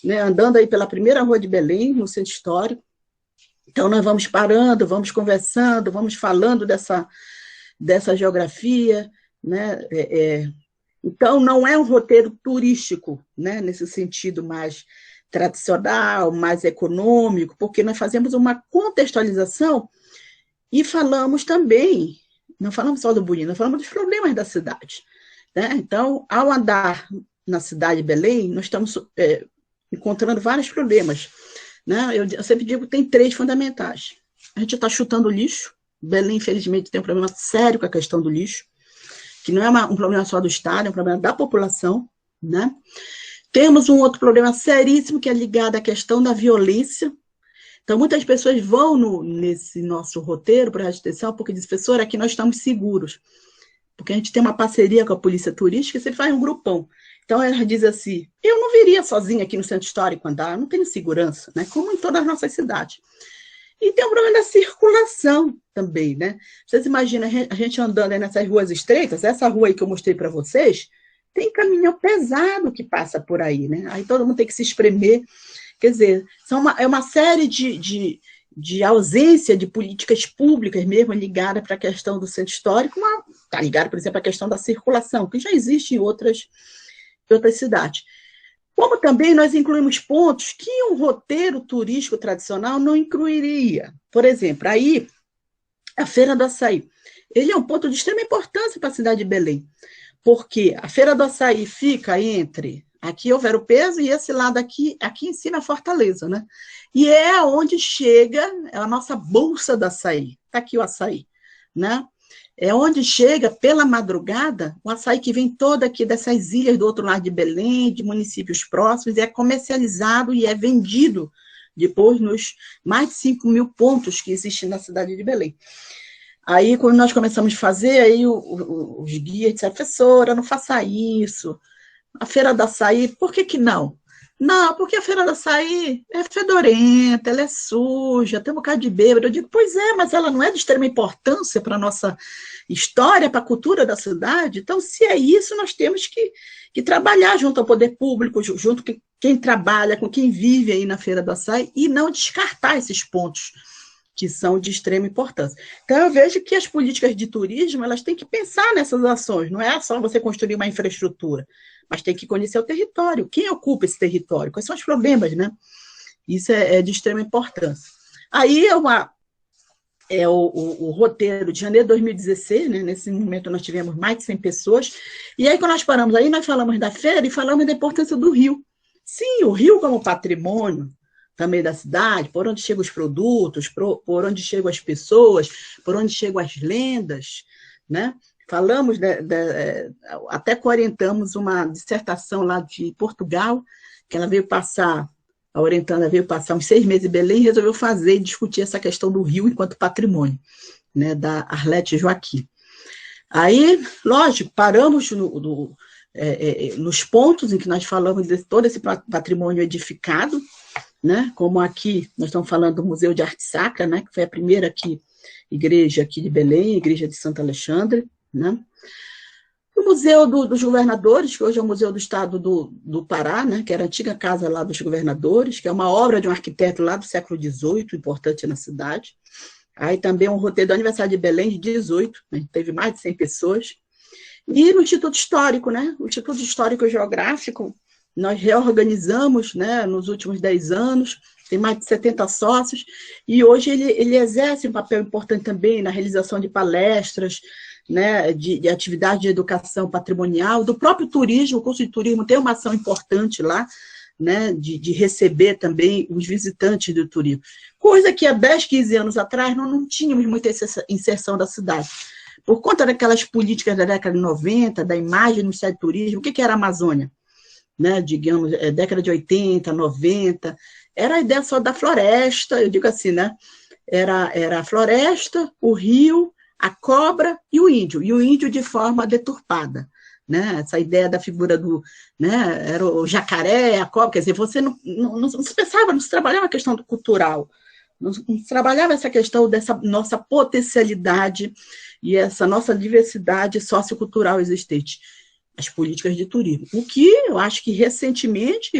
né, andando aí pela primeira rua de Belém, no centro histórico. Então, nós vamos parando, vamos conversando, vamos falando dessa geografia, né? Então, não é um roteiro turístico, né, nesse sentido mais tradicional, mais econômico, porque nós fazemos uma contextualização e falamos também, não falamos só do bonito, nós falamos dos problemas da cidade. Né? Então, ao andar na cidade de Belém, nós estamos encontrando vários problemas. Né? Eu sempre digo que tem 3 fundamentais. A gente está chutando lixo. Belém, infelizmente, tem um problema sério com a questão do lixo, que não é um problema só do Estado, é um problema da população. Né? Temos um outro problema seríssimo, que é ligado à questão da violência. Então, muitas pessoas vão nesse nosso roteiro para a atenção, porque dizem, professora, aqui nós estamos seguros. Porque a gente tem uma parceria com a Polícia Turística, você faz um grupão. Então, ela diz assim, eu não viria sozinha aqui no Centro Histórico andar, eu não tenho segurança, né? Como em todas as nossas cidades. E tem o problema da circulação também, né? Vocês imaginam a gente andando aí nessas ruas estreitas, essa rua aí que eu mostrei para vocês, tem caminhão pesado que passa por aí, né? Aí todo mundo tem que se espremer. Quer dizer, é uma série de ausência de políticas públicas mesmo ligada para a questão do centro histórico, está ligada, por exemplo, à questão da circulação, que já existe em outras cidades. Como também nós incluímos pontos que um roteiro turístico tradicional não incluiria. Por exemplo, aí, a Feira do Açaí. Ele é um ponto de extrema importância para a cidade de Belém, porque a Feira do Açaí fica entre aqui o Vero Peso e esse lado aqui em cima a Fortaleza, né? E é onde chega a nossa bolsa do açaí. Está aqui o açaí, né? É onde chega, pela madrugada, o açaí que vem todo aqui dessas ilhas do outro lado de Belém, de municípios próximos, é comercializado e é vendido depois nos mais de 5.000 pontos que existem na cidade de Belém. Aí, quando nós começamos a fazer, aí os guias disseram, professora, não faça isso. A Feira do Açaí, por que não? Não, porque a Feira do Açaí é fedorenta, ela é suja, tem um bocado de bêbado. Eu digo, pois é, mas ela não é de extrema importância para a nossa história, para a cultura da cidade. Então, se é isso, nós temos que trabalhar junto ao poder público, junto com quem trabalha, com quem vive aí na Feira do Açaí, e não descartar esses pontos que são de extrema importância. Então, eu vejo que as políticas de turismo, elas têm que pensar nessas ações, não é só você construir uma infraestrutura, mas tem que conhecer o território, quem ocupa esse território, quais são os problemas, né? Isso é de extrema importância. Aí o roteiro de janeiro de 2016, né? Nesse momento nós tivemos mais de 100 pessoas, e aí quando nós paramos aí, nós falamos da feira e falamos da importância do rio. Sim, o rio como patrimônio também da cidade, por onde chegam os produtos, por onde chegam as pessoas, por onde chegam as lendas, né? Falamos, até orientamos uma dissertação lá de Portugal, que ela veio passar, a orientanda veio passar uns 6 meses em Belém e resolveu fazer e discutir essa questão do rio enquanto patrimônio, né, da Arlete Joaquim. Aí, lógico, paramos nos pontos em que nós falamos de todo esse patrimônio edificado, né, como aqui nós estamos falando do Museu de Arte Sacra, né, que foi a primeira igreja aqui de Belém, a Igreja de Santo Alexandre, né? O Museu dos Governadores, que hoje é o Museu do Estado do Pará, né, que era a antiga casa lá dos governadores, que é uma obra de um arquiteto lá do século XVIII, importante na cidade. Aí também um roteiro do aniversário de Belém, de 18, né, teve mais de 100 pessoas. E no Instituto Histórico, né, o Instituto Histórico e Geográfico, nós reorganizamos, né, nos últimos 10 anos, tem mais de 70 sócios, e hoje ele exerce um papel importante também na realização de palestras, né, de atividade de educação patrimonial, do próprio turismo. O curso de turismo tem uma ação importante lá, né, de receber também os visitantes do turismo. Coisa que há 10, 15 anos atrás nós não tínhamos muita inserção da cidade. Por conta daquelas políticas da década de 90, da imagem do Ministério do Turismo, o que era a Amazônia? Né, digamos, década de 80, 90, era a ideia só da floresta, eu digo assim, né? Era a floresta, o rio, a cobra e o índio de forma deturpada, né? Essa ideia da figura do, né? Era o jacaré, a cobra, quer dizer, você não se pensava, não se trabalhava a questão do cultural, não se trabalhava essa questão dessa nossa potencialidade e essa nossa diversidade sociocultural existente, as políticas de turismo. O que eu acho que recentemente,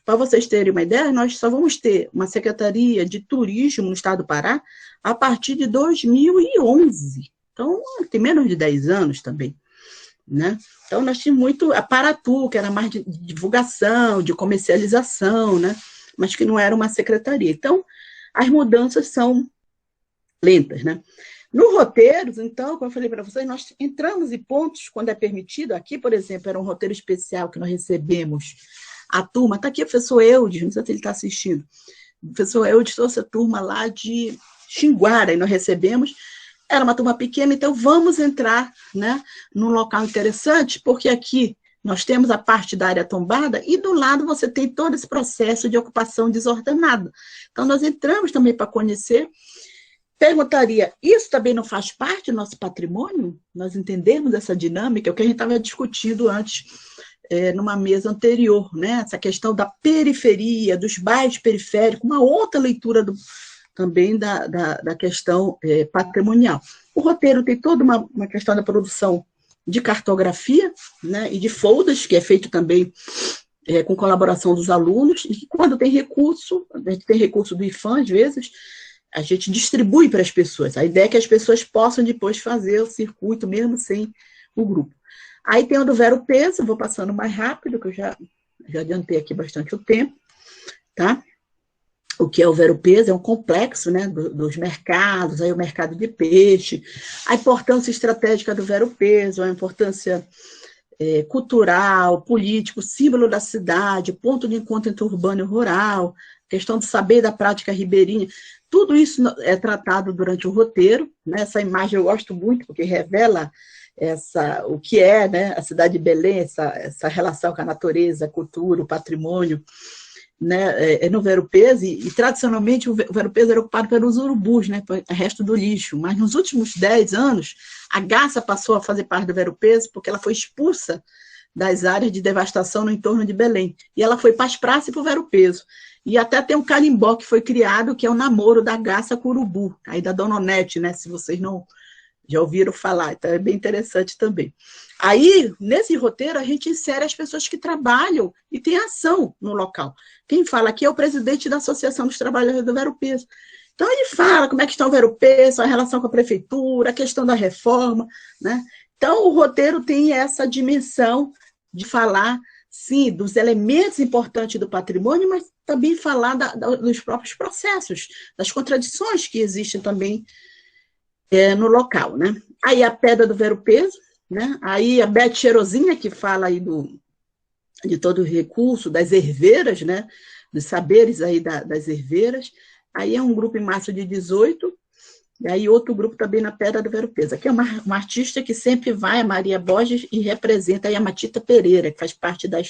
para vocês terem uma ideia, nós só vamos ter uma Secretaria de Turismo no Estado do Pará a partir de 2011. Então, tem menos de 10 anos também, né? Então, nós tínhamos muito a Paratu, que era mais de divulgação, de comercialização, né? Mas que não era uma secretaria. Então, as mudanças são lentas, né? No roteiros, então, como eu falei para vocês, nós entramos em pontos quando é permitido. Aqui, por exemplo, era um roteiro especial que nós recebemos a turma. Está aqui o professor Eudes, não sei se ele está assistindo. O professor Eudes trouxe a turma lá de Xinguara, e nós recebemos. Era uma turma pequena, então vamos entrar, né, num local interessante, porque aqui nós temos a parte da área tombada e do lado você tem todo esse processo de ocupação desordenada. Então, nós entramos também para conhecer. Perguntaria, isso também não faz parte do nosso patrimônio? Nós entendemos essa dinâmica, é o que a gente estava discutindo antes, numa mesa anterior, né? Essa questão da periferia, dos bairros periféricos, uma outra leitura também da questão patrimonial. O roteiro tem toda uma questão da produção de cartografia, né? E de folders, que é feito também com colaboração dos alunos, e que quando tem recurso, a gente tem recurso do IFAM, às vezes, a gente distribui para as pessoas. A ideia é que as pessoas possam depois fazer o circuito, mesmo sem o grupo. Aí tem o do Vero Peso, vou passando mais rápido, que eu já adiantei aqui bastante o tempo, tá? O que é o Vero Peso? É um complexo, né, dos mercados, aí o mercado de peixe, a importância estratégica do Vero Peso, a importância cultural, político, símbolo da cidade, ponto de encontro entre urbano e rural, questão do saber da prática ribeirinha. Tudo isso é tratado durante o roteiro, né? Essa imagem eu gosto muito, porque revela o que é, né, a cidade de Belém, essa relação com a natureza, a cultura, o patrimônio, né, no Vero Peso, e tradicionalmente o Vero Peso era ocupado pelos urubus, né, o resto do lixo, mas nos últimos 10 anos, a garça passou a fazer parte do Vero Peso, porque ela foi expulsa das áreas de devastação no entorno de Belém, e ela foi para as praças e para o Vero Peso. E até tem um carimbó que foi criado, que é o namoro da garça com o urubu, aí da Dona Onete, né, se vocês não já ouviram falar, então é bem interessante também. Aí, nesse roteiro, a gente insere as pessoas que trabalham e têm ação no local. Quem fala aqui é o presidente da Associação dos Trabalhadores do Vero Peso, Então, ele fala como é que está o Ver-o-Peso, a relação com a prefeitura, a questão da reforma, né? Então, o roteiro tem essa dimensão de falar, sim, dos elementos importantes do patrimônio, mas também falar dos próprios processos, das contradições que existem também no local, né? Aí a Pedra do Ver-o-Peso, né? Aí a Beth Cheirosinha, que fala aí de todo o recurso, das herveiras, né? Dos saberes aí das herveiras. Aí é um grupo em março de 18, e aí outro grupo também na Pedra do Ver-o-Peso. Aqui é uma artista que sempre vai, a Maria Borges, e representa aí a Matita Pereira, que faz parte da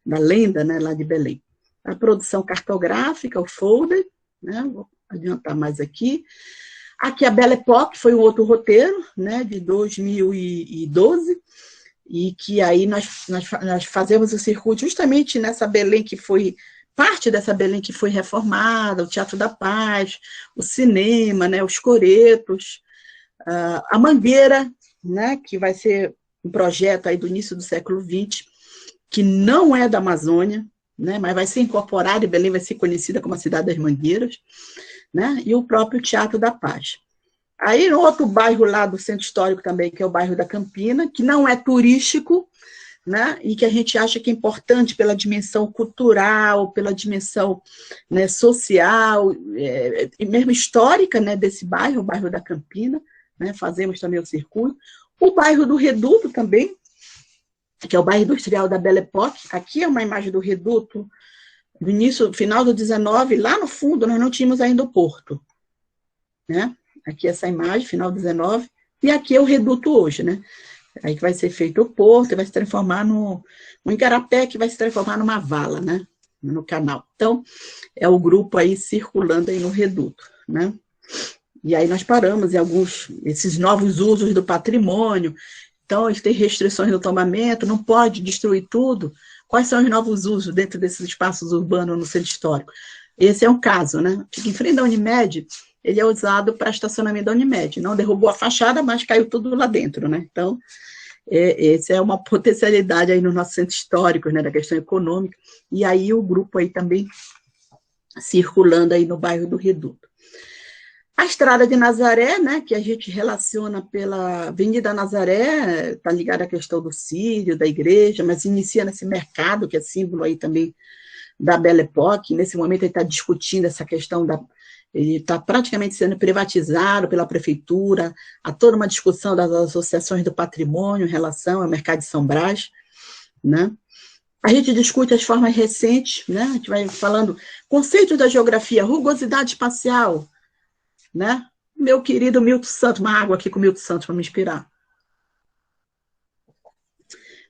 lenda, né, lá de Belém. A produção cartográfica, o folder, né, vou adiantar mais aqui. Aqui a Belle Époque foi um outro roteiro, né, de 2012, e que aí nós fazemos o circuito justamente nessa Belém que foi parte dessa Belém que foi reformada, o Teatro da Paz, o cinema, né, os coretos, a Mangueira, né, que vai ser um projeto aí do início do século XX, que não é da Amazônia, né, mas vai ser incorporado, e Belém vai ser conhecida como a Cidade das Mangueiras, né, e o próprio Teatro da Paz. Aí, no outro bairro lá do Centro Histórico também, que é o bairro da Campina, que não é turístico, né, e que a gente acha que é importante pela dimensão cultural, pela dimensão, né, social, e mesmo histórica, né, desse bairro, o bairro da Campina, né, fazemos também o circuito. O bairro do Reduto também, que é o bairro industrial da Belle Époque. Aqui é uma imagem do Reduto, do início, final do 19, lá no fundo nós não tínhamos ainda o porto, né? Aqui essa imagem, final do 19, e aqui é o Reduto hoje, né? Aí que vai ser feito o porto, e vai se transformar um igarapé que vai se transformar numa vala, né? No canal. Então, é o grupo aí circulando aí no Reduto, né? E aí nós paramos em esses novos usos do patrimônio. Então, eles têm restrições no tombamento, não pode destruir tudo. Quais são os novos usos dentro desses espaços urbanos no centro histórico? Esse é um caso, né? Fica em frente da Unimed, ele é usado para estacionamento da Unimed. Não derrubou a fachada, mas caiu tudo lá dentro, né? Então, essa é uma potencialidade aí no nosso centro histórico, né, da questão econômica. E aí o grupo aí também circulando aí no bairro do Reduto. A Estrada de Nazaré, né, que a gente relaciona pela Avenida Nazaré, está ligada à questão do Sírio, da igreja, mas inicia nesse mercado, que é símbolo aí também da Belle Époque. Nesse momento ele está discutindo essa questão ele está praticamente sendo privatizado pela prefeitura, há toda uma discussão das associações do patrimônio em relação ao mercado de São Brás, né? A gente discute as formas recentes, né? A gente vai falando conceitos da geografia, rugosidade espacial, né? Meu querido Milton Santos, uma água aqui com o Milton Santos para me inspirar.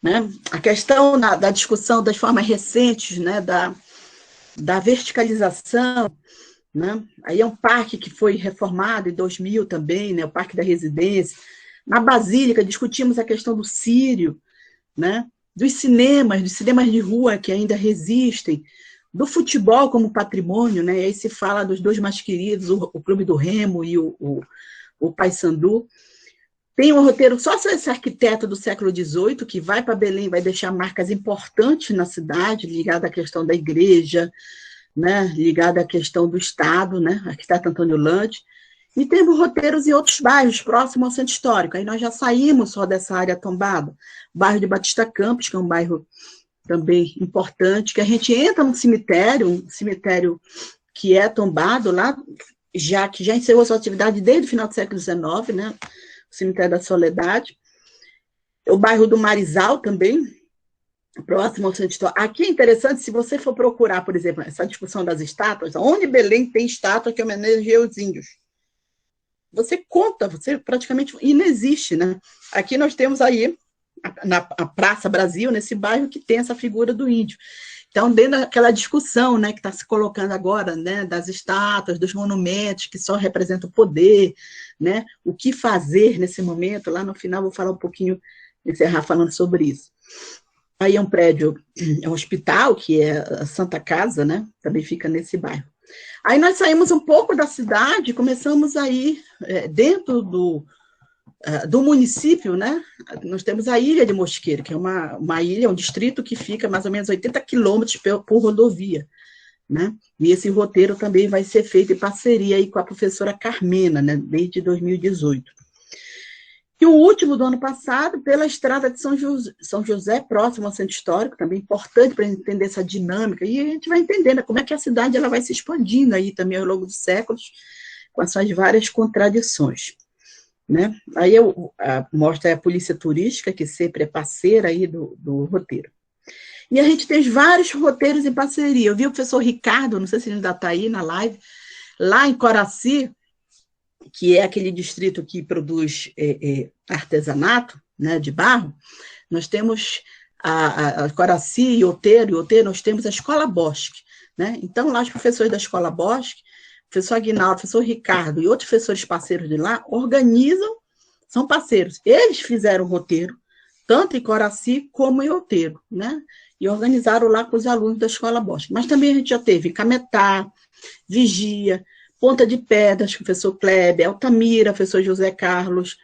Né? A questão da discussão das formas recentes, né? da verticalização, né? Aí é um parque que foi reformado em 2000 também, né? O Parque da Residência. Na Basílica, discutimos a questão do Sírio, né? Dos cinemas de rua que ainda resistem, do futebol como patrimônio, né? E aí se fala dos dois mais queridos, o Clube do Remo e o Paysandu. Tem um roteiro só esse arquiteto do século XVIII, que vai para Belém, vai deixar marcas importantes na cidade, ligada à questão da igreja, né? Ligada à questão do Estado, né? Arquiteto Antônio Lante. E temos roteiros em outros bairros, próximos ao centro histórico. Aí nós já saímos só dessa área tombada. O bairro de Batista Campos, que é um bairro também importante, que a gente entra num cemitério, um cemitério que é tombado lá, que já encerrou sua atividade desde o final do século XIX, né? O Cemitério da Soledade. O bairro do Marizal também, próximo ao centro histórico. Aqui é interessante, se você for procurar, por exemplo, essa discussão das estátuas, onde Belém tem estátua que homenageia os índios? Você conta, você praticamente inexiste, né? Aqui nós temos aí a Praça Brasil, nesse bairro que tem essa figura do índio. Então, dentro daquela discussão, né, que está se colocando agora, né, das estátuas, dos monumentos, que só representam o poder, né, o que fazer nesse momento, lá no final vou falar um pouquinho, encerrar falando sobre isso. Aí é um prédio, é um hospital, que é a Santa Casa, né, também fica nesse bairro. Aí nós saímos um pouco da cidade, começamos a ir dentro do município, né? Nós temos a Ilha de Mosqueiro, que é uma ilha, um distrito que fica mais ou menos 80 quilômetros por rodovia. né? E esse roteiro também vai ser feito em parceria aí com a professora Carmena, né? Desde 2018. E o último do ano passado, pela estrada de São José, próximo ao Centro Histórico, também importante para entender essa dinâmica, e a gente vai entendendo como é que a cidade ela vai se expandindo aí também ao longo dos séculos, com as suas várias contradições, né? Aí eu mostro a Polícia Turística, que sempre é parceira aí do roteiro. E a gente tem vários roteiros em parceria. Eu vi o professor Ricardo, não sei se ele ainda está aí na live, lá em Coraci, que é aquele distrito que produz artesanato, né, de barro. Nós temos a Coraci e Outeiro, nós temos a Escola Bosque, né? Então, lá os professores da Escola Bosque, o professor Aguinaldo, o professor Ricardo e outros professores parceiros de lá, organizam, são parceiros. Eles fizeram o roteiro, tanto em Coraci como em Outeiro, né? E organizaram lá com os alunos da Escola Bosque. Mas também a gente já teve Cametá, Vigia, Ponta de Pedras, professor Kleber, Altamira, professor José Carlos,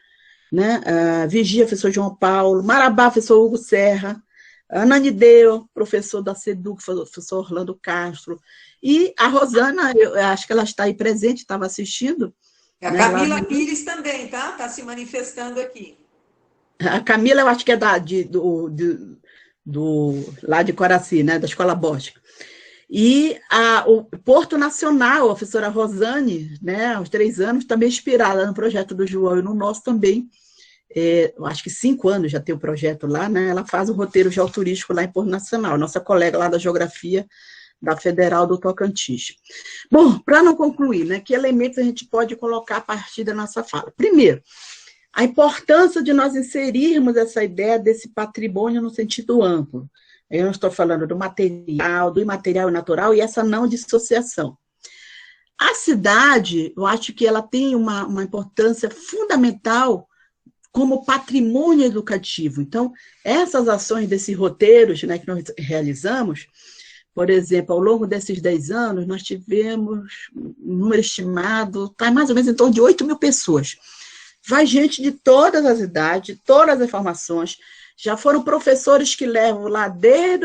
né? Vigia, professor João Paulo, Marabá, professor Hugo Serra, Ananideu, professor da SEDUC, professor Orlando Castro, e a Rosana, eu acho que ela está aí presente, estava assistindo. A né? Camila Pires também, tá? Está se manifestando aqui. A Camila, eu acho que é lá de Coraci, né? Da Escola Bosque. E o Porto Nacional, a professora Rosane, né, aos 3 anos, também inspirada no projeto do João e no nosso também, eu acho que 5 anos já tem o projeto lá, né, ela faz o roteiro geoturístico lá em Porto Nacional, nossa colega lá da Geografia da Federal do Tocantins. Bom, para não concluir, né, que elementos a gente pode colocar a partir da nossa fala? Primeiro, a importância de nós inserirmos essa ideia desse patrimônio no sentido amplo. Eu não estou falando do material, do imaterial e natural, e essa não dissociação. A cidade, eu acho que ela tem uma importância fundamental como patrimônio educativo. Então, essas ações desses roteiros, né, que nós realizamos, por exemplo, ao longo desses 10 anos, nós tivemos um número estimado, está mais ou menos em torno de 8.000 pessoas. Vai gente de todas as idades, de todas as formações. Já foram professores que levam lá desde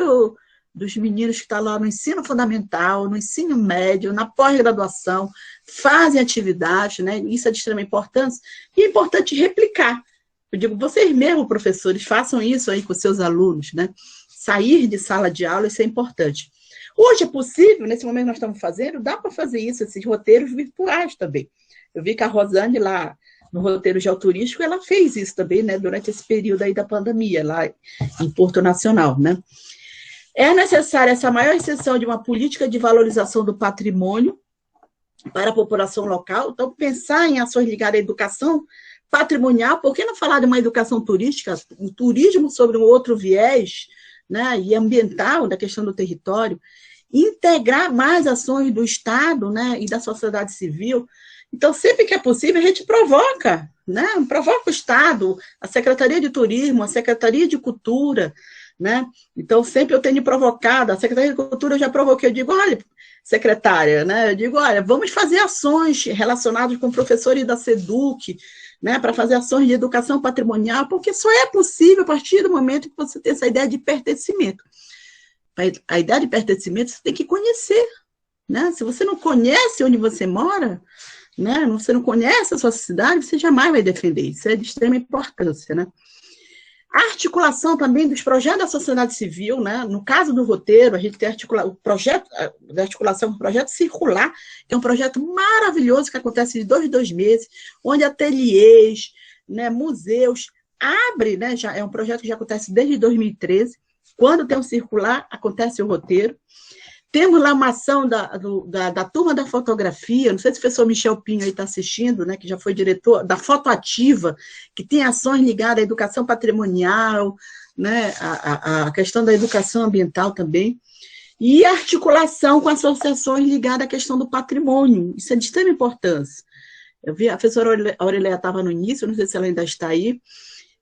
dos meninos que estão lá no ensino fundamental, no ensino médio, na pós-graduação, fazem atividades, né? Isso é de extrema importância, e é importante replicar. Eu digo, vocês mesmos, professores, façam isso aí com seus alunos, né? Sair de sala de aula, isso é importante. Hoje é possível, nesse momento que nós estamos fazendo, dá para fazer isso, esses roteiros virtuais também. Eu vi que a Rosane lá, no roteiro geoturístico, ela fez isso também, né, durante esse período aí da pandemia, lá em Porto Nacional, né. É necessária essa maior extensão de uma política de valorização do patrimônio para a população local, então pensar em ações ligadas à educação patrimonial, por que não falar de uma educação turística, o turismo sobre um outro viés, né, e ambiental, da questão do território, integrar mais ações do Estado, né, e da sociedade civil. Então, sempre que é possível, a gente provoca, né? Provoca o Estado, a Secretaria de Turismo, a Secretaria de Cultura, né? Então, sempre eu tenho provocado, a Secretaria de Cultura eu já provoquei, eu digo, olha, secretária, né? Eu digo, olha, vamos fazer ações relacionadas com professores da SEDUC, né? Para fazer ações de educação patrimonial, porque só é possível a partir do momento que você tem essa ideia de pertencimento. A ideia de pertencimento você tem que conhecer, né? Se você não conhece onde você mora, né? Você não conhece a sua cidade, você jamais vai defender. Isso é de extrema importância, né? A articulação também dos projetos da sociedade civil, né? No caso do roteiro, a gente tem o projeto da articulação com o projeto circular, que é um projeto maravilhoso que acontece de 2 em 2 meses, onde ateliês, né, museus, abre, né? Já é um projeto que já acontece desde 2013. Quando tem um circular, acontece o roteiro. Temos lá uma ação da turma da fotografia, não sei se o professor Michel Pinho aí está assistindo, né, que já foi diretor da Fotoativa, que tem ações ligadas à educação patrimonial, né, a questão da educação ambiental também, e a articulação com associações ligadas à questão do patrimônio, isso é de extrema importância. Eu vi, a professora Aurelia estava no início, não sei se ela ainda está aí,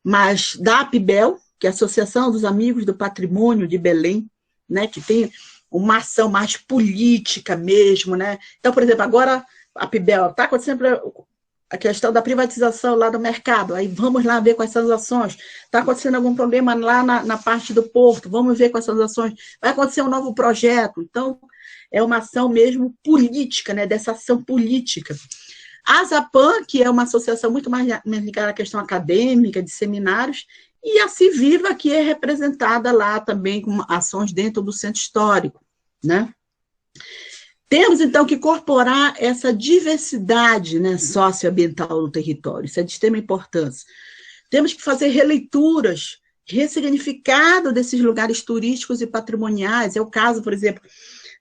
mas da APBEL, que é a Associação dos Amigos do Patrimônio de Belém, né, que tem uma ação mais política mesmo, né? Então, por exemplo, agora a PIBEL está acontecendo a questão da privatização lá do mercado, aí vamos lá ver quais são as ações. Está acontecendo algum problema lá na parte do porto, vamos ver quais são as ações. Vai acontecer um novo projeto. Então, é uma ação mesmo política, né, dessa ação política. A Zapan, que é uma associação muito mais ligada à questão acadêmica, de seminários, e a Civiva, que é representada lá também com ações dentro do centro histórico, né? Temos, então, que incorporar essa diversidade, né, socioambiental no território, isso é de extrema importância. Temos que fazer releituras, ressignificado desses lugares turísticos e patrimoniais, é o caso, por exemplo,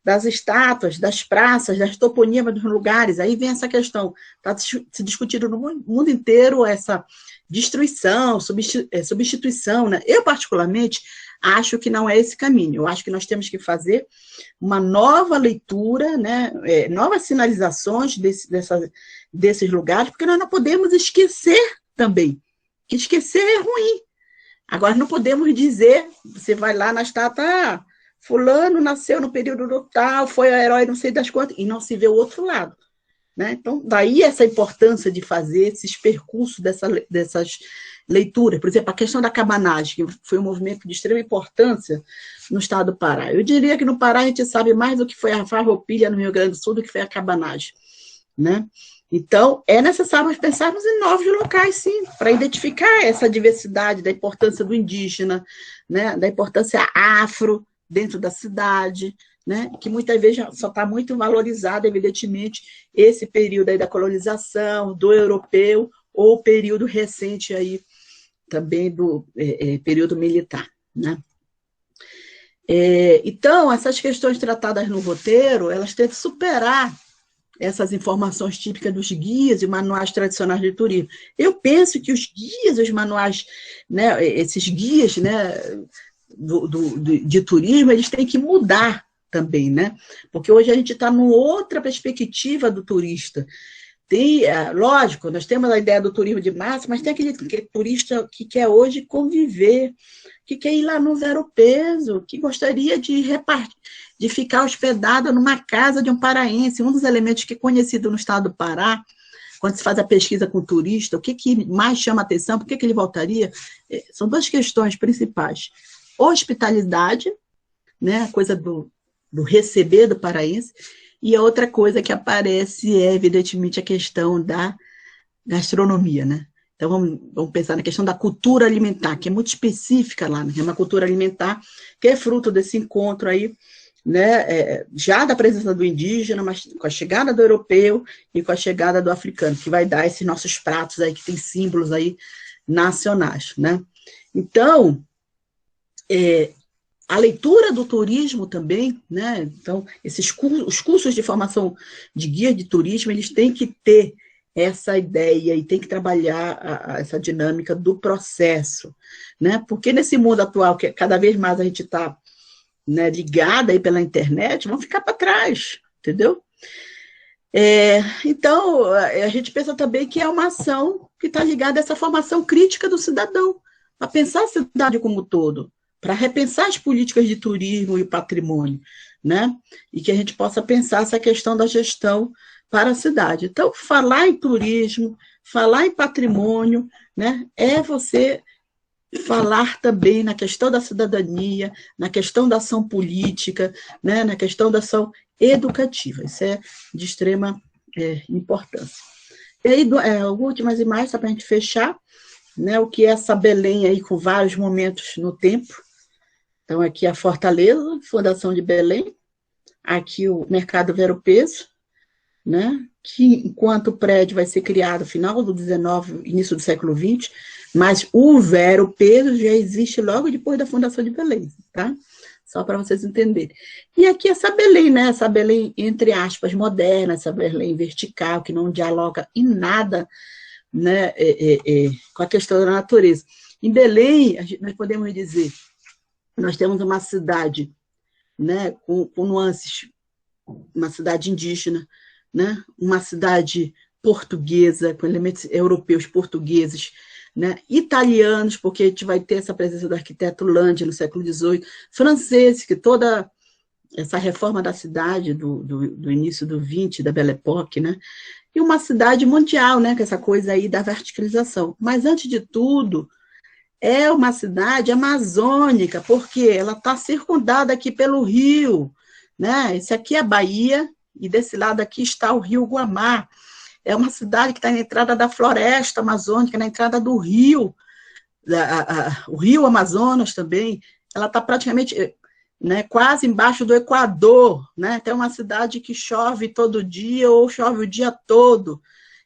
das estátuas, das praças, das toponímias dos lugares, aí vem essa questão, está se discutindo no mundo inteiro essa destruição, substituição, né? Eu, particularmente, acho que não é esse caminho, eu acho que nós temos que fazer uma nova leitura, né? Novas sinalizações desses lugares, porque nós não podemos esquecer também, que esquecer é ruim. Agora, não podemos dizer, você vai lá na estátua, fulano nasceu no período tal, foi o herói não sei das quantas, e não se vê o outro lado. Né? Então, daí essa importância de fazer esses percursos dessas leituras. Por exemplo, a questão da cabanagem, que foi um movimento de extrema importância no estado do Pará. Eu diria que no Pará a gente sabe mais do que foi a farroupilha no Rio Grande do Sul do que foi a cabanagem. Né? Então, é necessário nós pensarmos em novos locais, sim, para identificar essa diversidade, da importância do indígena, né? Da importância afro, dentro da cidade, né, que muitas vezes só está muito valorizado, evidentemente, esse período aí da colonização, do europeu, ou o período recente aí também do período militar. Né? Então, essas questões tratadas no roteiro, elas têm que superar essas informações típicas dos guias e manuais tradicionais de turismo. Eu penso que os guias, os manuais, né, esses guias, né, de turismo, eles têm que mudar também, né? Porque hoje a gente está numa outra perspectiva do turista. Tem, lógico, nós temos a ideia do turismo de massa, mas tem aquele turista que quer hoje conviver, que quer ir lá no zero peso, que gostaria de ficar hospedado numa casa de um paraense. Um dos elementos que é conhecido no estado do Pará, quando se faz a pesquisa com o turista, o que mais chama atenção, por que ele voltaria? São duas questões principais. Hospitalidade, né, a coisa do receber do paraense, e a outra coisa que aparece é, evidentemente, a questão da gastronomia, né? Então, vamos pensar na questão da cultura alimentar, que é muito específica lá, né? É uma cultura alimentar que é fruto desse encontro aí, né, já da presença do indígena, mas com a chegada do europeu e com a chegada do africano, que vai dar esses nossos pratos aí, que tem símbolos aí nacionais, né? Então, a leitura do turismo também, né? Então, os cursos de formação de guia de turismo, eles têm que ter essa ideia e tem que trabalhar essa dinâmica do processo, né? Porque nesse mundo atual, que cada vez mais a gente está, né, ligada aí pela internet, vão ficar para trás, entendeu? Então, a gente pensa também que é uma ação que está ligada a essa formação crítica do cidadão, a pensar a cidade como um todo, para repensar as políticas de turismo e patrimônio, né? E que a gente possa pensar essa questão da gestão para a cidade. Então, falar em turismo, falar em patrimônio, né, é você falar também na questão da cidadania, na questão da ação política, né, na questão da ação educativa. Isso é de extrema importância. E aí, últimas imagens, só para a gente fechar, né, o que é essa Belém aí com vários momentos no tempo. Então, aqui a Fortaleza, Fundação de Belém, aqui o Mercado Vero Peso, né, que enquanto o prédio vai ser criado no final do XIX, início do século XX, mas o Vero Peso já existe logo depois da Fundação de Belém, tá? Só para vocês entenderem. E aqui essa Belém, né, essa Belém, entre aspas, moderna, essa Belém vertical, que não dialoga em nada, né, com a questão da natureza. Em Belém, nós podemos dizer, nós temos uma cidade, né, com nuances, uma cidade indígena, né, uma cidade portuguesa, com elementos europeus portugueses, né, italianos, porque a gente vai ter essa presença do arquiteto Landi no século XVIII, franceses, que toda essa reforma da cidade do início do XX, da Belle Époque, né, e uma cidade mundial, né, com essa coisa aí da verticalização. Mas, antes de tudo, é uma cidade amazônica, porque ela está circundada aqui pelo rio, né? Esse aqui é a Bahia, e desse lado aqui está o Rio Guamá. É uma cidade que está na entrada da floresta amazônica, na entrada do rio, o rio Amazonas também. Ela está praticamente, né, quase embaixo do Equador, né? Tem uma cidade que chove todo dia ou chove o dia todo.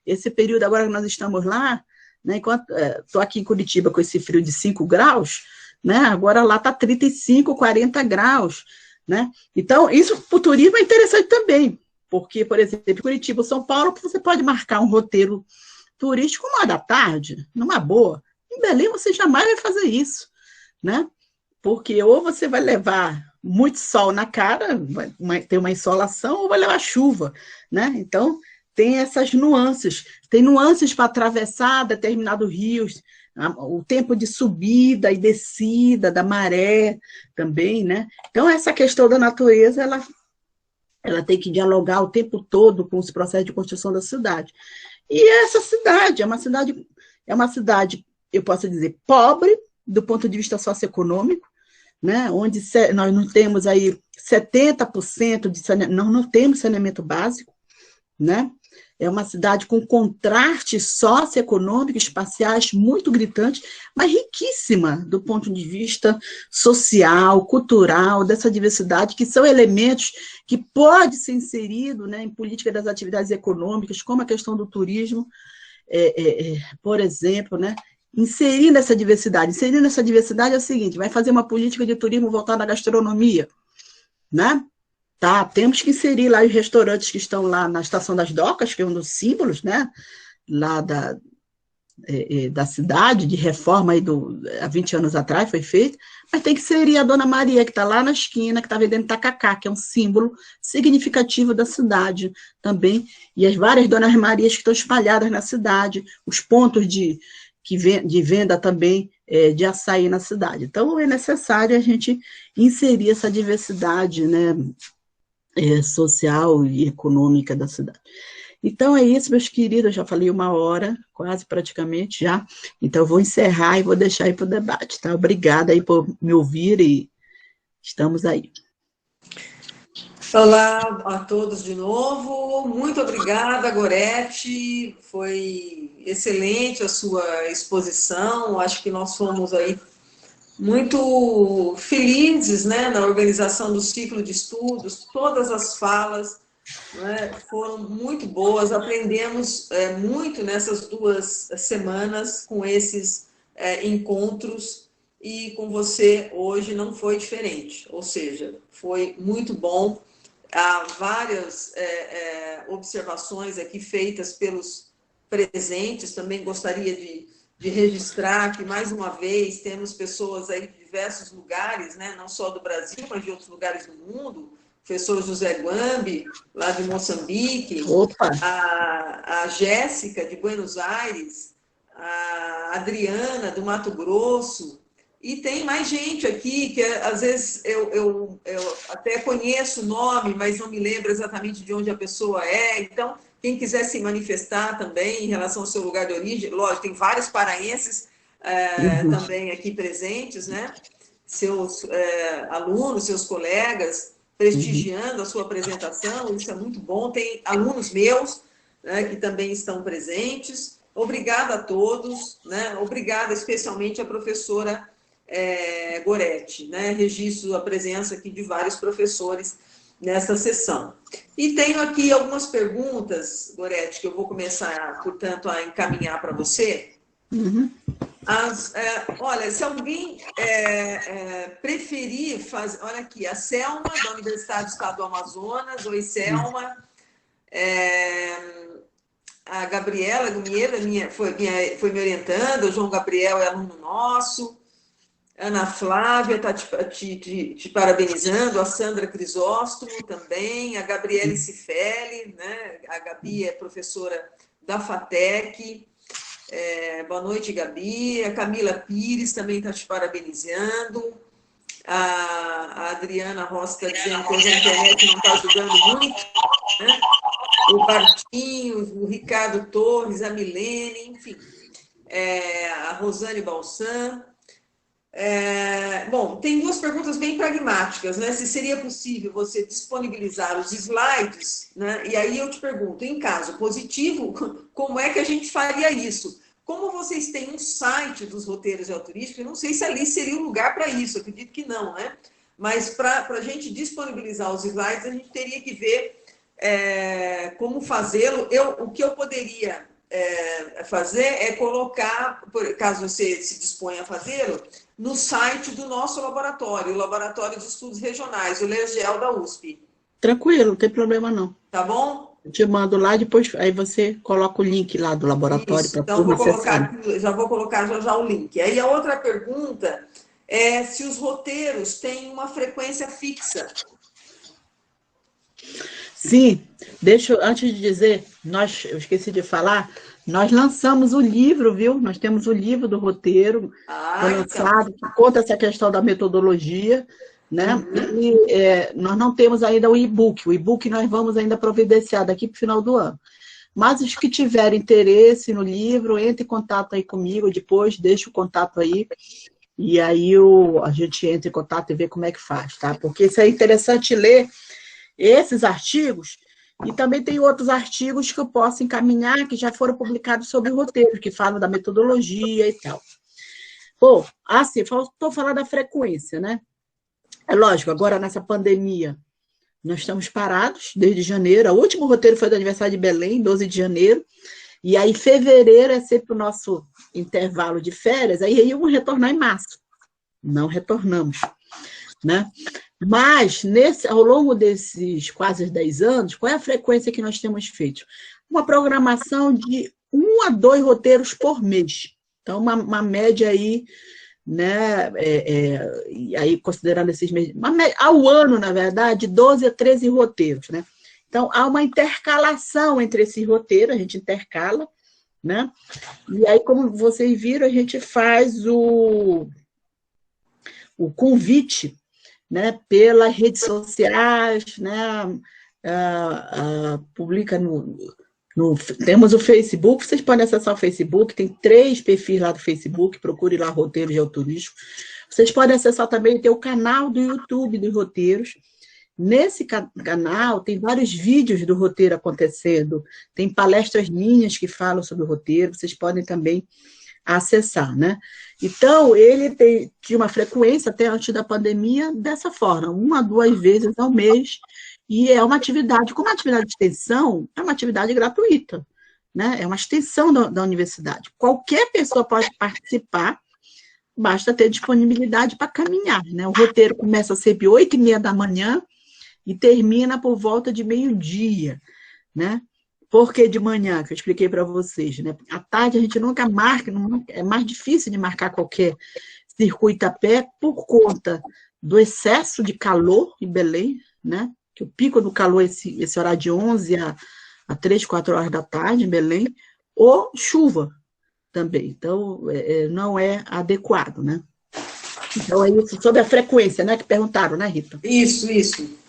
Esse período agora que nós estamos lá, né, enquanto estou aqui em Curitiba com esse frio de 5 graus, né, agora lá está 35, 40 graus. Né? Então, isso para o turismo é interessante também, porque, por exemplo, Curitiba, São Paulo, você pode marcar um roteiro turístico 1 da tarde, numa boa. Em Belém, você jamais vai fazer isso, né? Porque ou você vai levar muito sol na cara, vai ter uma insolação, ou vai levar chuva, né? Então, tem essas nuances. Tem nuances para atravessar determinados rios, o tempo de subida e descida da maré também, né? Então, essa questão da natureza, ela tem que dialogar o tempo todo com os processos de construção da cidade. E essa cidade é uma cidade, eu posso dizer, pobre, do ponto de vista socioeconômico, né? Onde nós não temos aí 70% de saneamento, nós não temos saneamento básico, né? É uma cidade com contrastes socioeconômicos, espaciais muito gritantes, mas riquíssima do ponto de vista social, cultural, dessa diversidade, que são elementos que podem ser inseridos, né, em política das atividades econômicas, como a questão do turismo, por exemplo, né? Inserindo essa diversidade. Inserindo essa diversidade é o seguinte, vai fazer uma política de turismo voltada à gastronomia, né? Tá, temos que inserir lá os restaurantes que estão lá na Estação das Docas, que é um dos símbolos, né, lá da cidade, de reforma aí há 20 anos atrás foi feito, mas tem que inserir a Dona Maria, que está lá na esquina, que está vendendo tacacá, que é um símbolo significativo da cidade também, e as várias Donas Marias que estão espalhadas na cidade, os pontos de venda também de açaí na cidade. Então, é necessário a gente inserir essa diversidade, né, social e econômica da cidade. Então é isso, meus queridos, eu já falei 1 hora, quase praticamente já, então eu vou encerrar e vou deixar aí para o debate, tá? Obrigada aí por me ouvir e estamos aí. Olá a todos de novo, muito obrigada, Gorete, foi excelente a sua exposição, acho que nós fomos aí muito felizes, né, na organização do ciclo de estudos, todas as falas, né, foram muito boas, aprendemos muito nessas 2 semanas com esses encontros e com você hoje não foi diferente, ou seja, foi muito bom. Há várias observações aqui feitas pelos presentes, também gostaria de registrar que, mais uma vez, temos pessoas aí de diversos lugares, né? Não só do Brasil, mas de outros lugares do mundo. O professor José Guambi, lá de Moçambique. Opa. A Jéssica, de Buenos Aires. A Adriana, do Mato Grosso. E tem mais gente aqui que, às vezes, eu até conheço o nome, mas não me lembro exatamente de onde a pessoa é. Então, quem quiser se manifestar também em relação ao seu lugar de origem, lógico, tem vários paraenses também aqui presentes, né? Seus alunos, seus colegas, prestigiando a sua apresentação, isso é muito bom. Tem alunos meus, né, que também estão presentes. Obrigada a todos, né? Obrigada especialmente à professora Gorete, né? Registro a presença aqui de vários professores nessa sessão. E tenho aqui algumas perguntas, Gorete, que eu vou começar, portanto, a encaminhar para você. Uhum. Olha, se alguém preferir fazer... Olha aqui, a Selma, da Universidade do Estado do Amazonas. Oi, Selma. A Gabriela Gumiera foi me orientando, o João Gabriel é aluno nosso. Ana Flávia está te parabenizando, a Sandra Crisóstomo também, a Gabriele Cifelli, né? A Gabi é professora da FATEC. Boa noite, Gabi. A Camila Pires também está te parabenizando. A Adriana Rossi está dizendo que hoje a internet não está ajudando muito, né? O Bartinho, o Ricardo Torres, a Milene, enfim. A Rosane Balsan. Bom, tem duas perguntas bem pragmáticas, né? Se seria possível você disponibilizar os slides, né? E aí eu te pergunto, em caso positivo, como é que a gente faria isso? Como vocês têm um site dos roteiros geoturísticos, eu não sei se ali seria o lugar para isso, eu acredito que não, né? Mas para a gente disponibilizar os slides, a gente teria que ver como fazê-lo. O que eu poderia fazer é colocar, caso você se disponha a fazê-lo, no site do nosso laboratório, o Laboratório de Estudos Regionais, o LERGEL da USP. Tranquilo, não tem problema não. Tá bom? Eu te mando lá, depois aí você coloca o link lá do laboratório para a turma acessar. Já vou colocar já o link. Aí a outra pergunta é se os roteiros têm uma frequência fixa. Sim, antes de dizer, eu esqueci de falar, nós lançamos o livro, viu? Nós temos o livro do roteiro, foi lançado, que conta essa questão da metodologia, né? Uhum. E nós não temos ainda o e-book. O e-book nós vamos ainda providenciar daqui para o final do ano. Mas os que tiverem interesse no livro, entre em contato aí comigo, depois deixa o contato aí, e aí a gente entra em contato e vê como é que faz, tá? Porque isso é interessante ler esses artigos, e também tem outros artigos que eu posso encaminhar, que já foram publicados sobre o roteiro, que falam da metodologia e tal. Bom, assim, faltou falar da frequência, né? É lógico, agora nessa pandemia, nós estamos parados desde janeiro. O último roteiro foi do aniversário de Belém, 12 de janeiro, e aí fevereiro é sempre o nosso intervalo de férias, aí íamos retornar em março. Não retornamos, né? Mas, ao longo desses quase 10 anos, qual é a frequência que nós temos feito? Uma programação de 1 a 2 roteiros por mês. Então, uma média aí, né? E aí, considerando esses meses, ao ano, na verdade, 12 a 13 roteiros, né? Então, há uma intercalação entre esses roteiros, a gente intercala, né? E aí, como vocês viram, a gente faz o convite, né, pelas redes sociais, né, publica temos o Facebook, vocês podem acessar o Facebook, tem 3 perfis lá do Facebook, procure lá Roteiro Geoturístico. Vocês podem acessar também, tem o canal do YouTube dos roteiros. Nesse canal tem vários vídeos do roteiro acontecendo, tem palestras minhas que falam sobre o roteiro, vocês podem também acessar, né? Então, ele tinha uma frequência até antes da pandemia dessa forma, 1 a 2 vezes ao mês, e é uma atividade, como uma atividade de extensão, é uma atividade gratuita, né? É uma extensão da universidade. Qualquer pessoa pode participar, basta ter disponibilidade para caminhar, né? O roteiro começa sempre 8h30 da manhã e termina por volta de meio-dia, né? Porque de manhã, que eu expliquei para vocês, né? À tarde a gente nunca marca, é mais difícil de marcar qualquer circuito a pé por conta do excesso de calor em Belém, né? Que o pico do calor é esse horário de 11 a 3, 4 horas da tarde em Belém, ou chuva também. Então, não é adequado, né? Então, é isso sobre a frequência, né? Que perguntaram, né, Rita? Isso.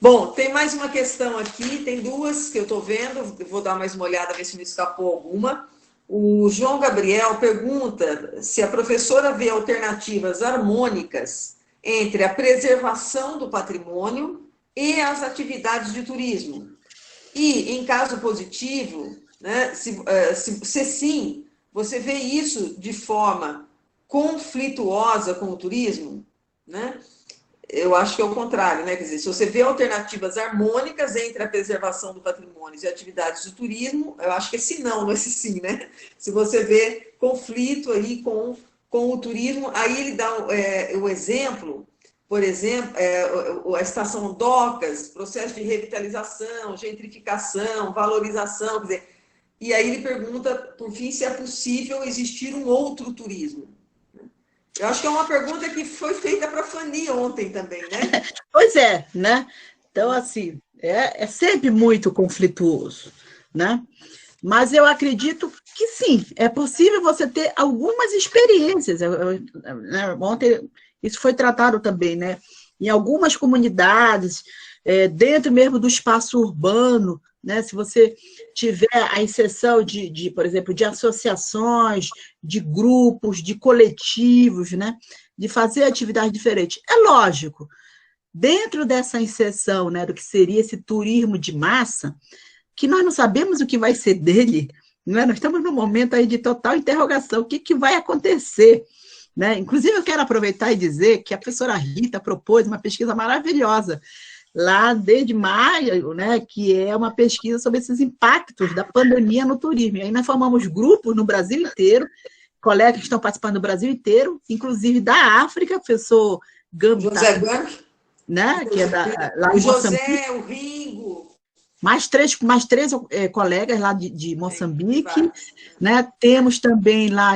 Bom, tem mais uma questão aqui, tem 2 que eu estou vendo, vou dar mais uma olhada, ver se me escapou alguma. O João Gabriel pergunta se a professora vê alternativas harmônicas entre a preservação do patrimônio e as atividades de turismo. E, em caso positivo, né, se sim, você vê isso de forma conflituosa com o turismo, né? Eu acho que é o contrário, né? Quer dizer, se você vê alternativas harmônicas entre a preservação do patrimônio e atividades de turismo, eu acho que é esse não esse sim, né? Se você vê conflito aí com o turismo, aí ele dá o exemplo, por exemplo, a estação Docas, processo de revitalização, gentrificação, valorização, quer dizer, e aí ele pergunta, por fim, se é possível existir um outro turismo. Eu acho que é uma pergunta que foi feita para a Fanny ontem também, né? Pois é, né? Então, assim, é sempre muito conflituoso, né? Mas eu acredito que sim, é possível você ter algumas experiências. Ontem isso foi tratado também, né? Em algumas comunidades, dentro mesmo do espaço urbano, né? Se você tiver a inserção por exemplo, de associações, de grupos, de coletivos, né? De fazer atividades diferentes. É lógico, dentro dessa inserção, né, do que seria esse turismo de massa, que nós não sabemos o que vai ser dele, né? Nós estamos num momento aí de total interrogação, o que vai acontecer? Né? Inclusive, eu quero aproveitar e dizer que a professora Rita propôs uma pesquisa maravilhosa, lá desde maio, né, que é uma pesquisa sobre esses impactos da pandemia no turismo. E aí nós formamos grupos no Brasil inteiro, colegas que estão participando do Brasil inteiro, inclusive da África, o professor Gambi, José Gambi, né, que é lá o em José, o Ringo. Mais três colegas lá de Moçambique, né? Temos também lá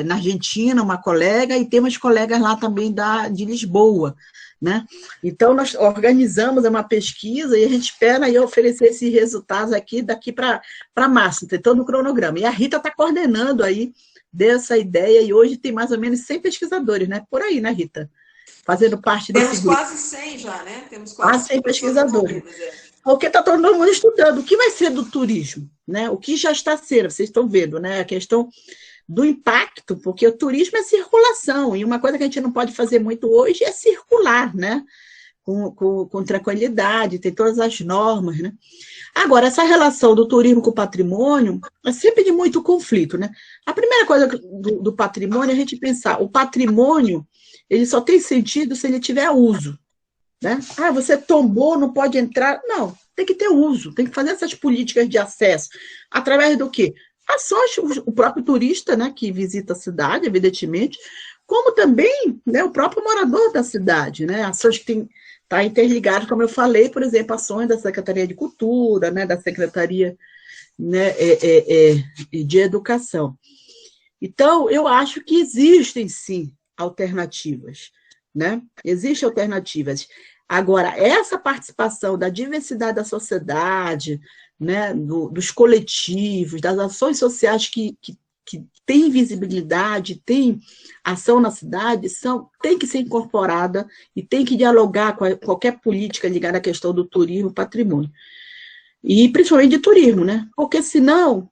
na Argentina uma colega e temos colegas lá também de Lisboa, né? Então, nós organizamos uma pesquisa e a gente espera aí oferecer esses resultados daqui para março, tem todo o cronograma. E a Rita está coordenando aí dessa ideia e hoje tem mais ou menos 100 pesquisadores, né? Por aí, né, Rita? Fazendo parte desse grupo. Temos quase 100 já, né? Temos quase 100 pesquisadores. Porque está todo mundo estudando o que vai ser do turismo, né? O que já está sendo, vocês estão vendo, né? A questão do impacto, porque o turismo é circulação, e uma coisa que a gente não pode fazer muito hoje é circular, né? Com tranquilidade, tem todas as normas, né? Agora, essa relação do turismo com o patrimônio é sempre de muito conflito, né? A primeira coisa do patrimônio é a gente pensar, o patrimônio, ele só tem sentido se ele tiver uso. Né? Ah, você tombou, não pode entrar. Não, tem que ter uso, tem que fazer essas políticas de acesso. Através do quê? Ações, o próprio turista, né, que visita a cidade, evidentemente, como também, né, o próprio morador da cidade, né? Ações que tá interligado, como eu falei, por exemplo, ações da Secretaria de Cultura, né, da Secretaria, né, de Educação. Então, eu acho que existem, sim, alternativas. Né? Existem alternativas. Agora, essa participação da diversidade da sociedade, né, dos coletivos, das ações sociais que têm visibilidade, têm ação na cidade, tem que ser incorporada e tem que dialogar com qualquer política ligada à questão do turismo, patrimônio. E principalmente de turismo, né? Porque senão,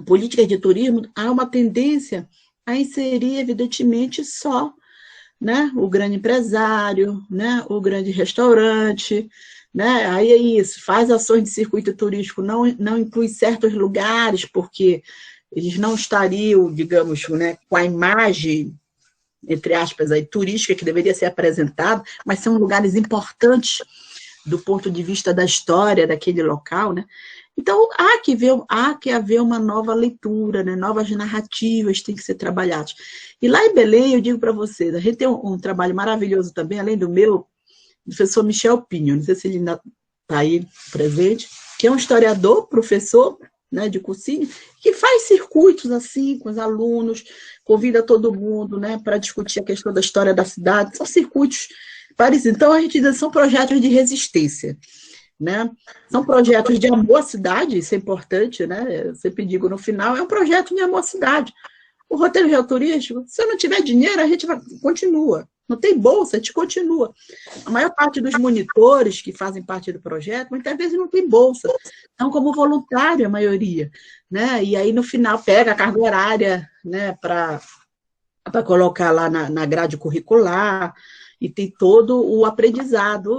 políticas de turismo, há uma tendência a inserir, evidentemente, só, né, o grande empresário, né, o grande restaurante, né, aí é isso, faz ações de circuito turístico, não inclui certos lugares, porque eles não estariam, digamos, né, com a imagem, entre aspas, aí, turística que deveria ser apresentada, mas são lugares importantes do ponto de vista da história daquele local, né? Então, há que haver uma nova leitura, né? Novas narrativas têm que ser trabalhadas. E lá em Belém, eu digo para vocês, a gente tem um trabalho maravilhoso também, além do meu, do professor Michel Pinho, não sei se ele ainda está aí presente, que é um historiador, professor, né, de cursinho, que faz circuitos assim com os alunos, convida todo mundo, né, para discutir a questão da história da cidade, são circuitos parecidos. Então, a gente diz, são projetos de resistência. Né? São projetos de amor à cidade, isso é importante, né? Eu sempre digo no final, é um projeto de amor à cidade. O roteiro geoturístico, se eu não tiver dinheiro, a gente continua. Não tem bolsa, a gente continua. A maior parte dos monitores que fazem parte do projeto, muitas vezes não tem bolsa. Então, como voluntário, a maioria. Né? E aí, no final, pega a carga horária, né, para colocar lá na grade curricular, e tem todo o aprendizado,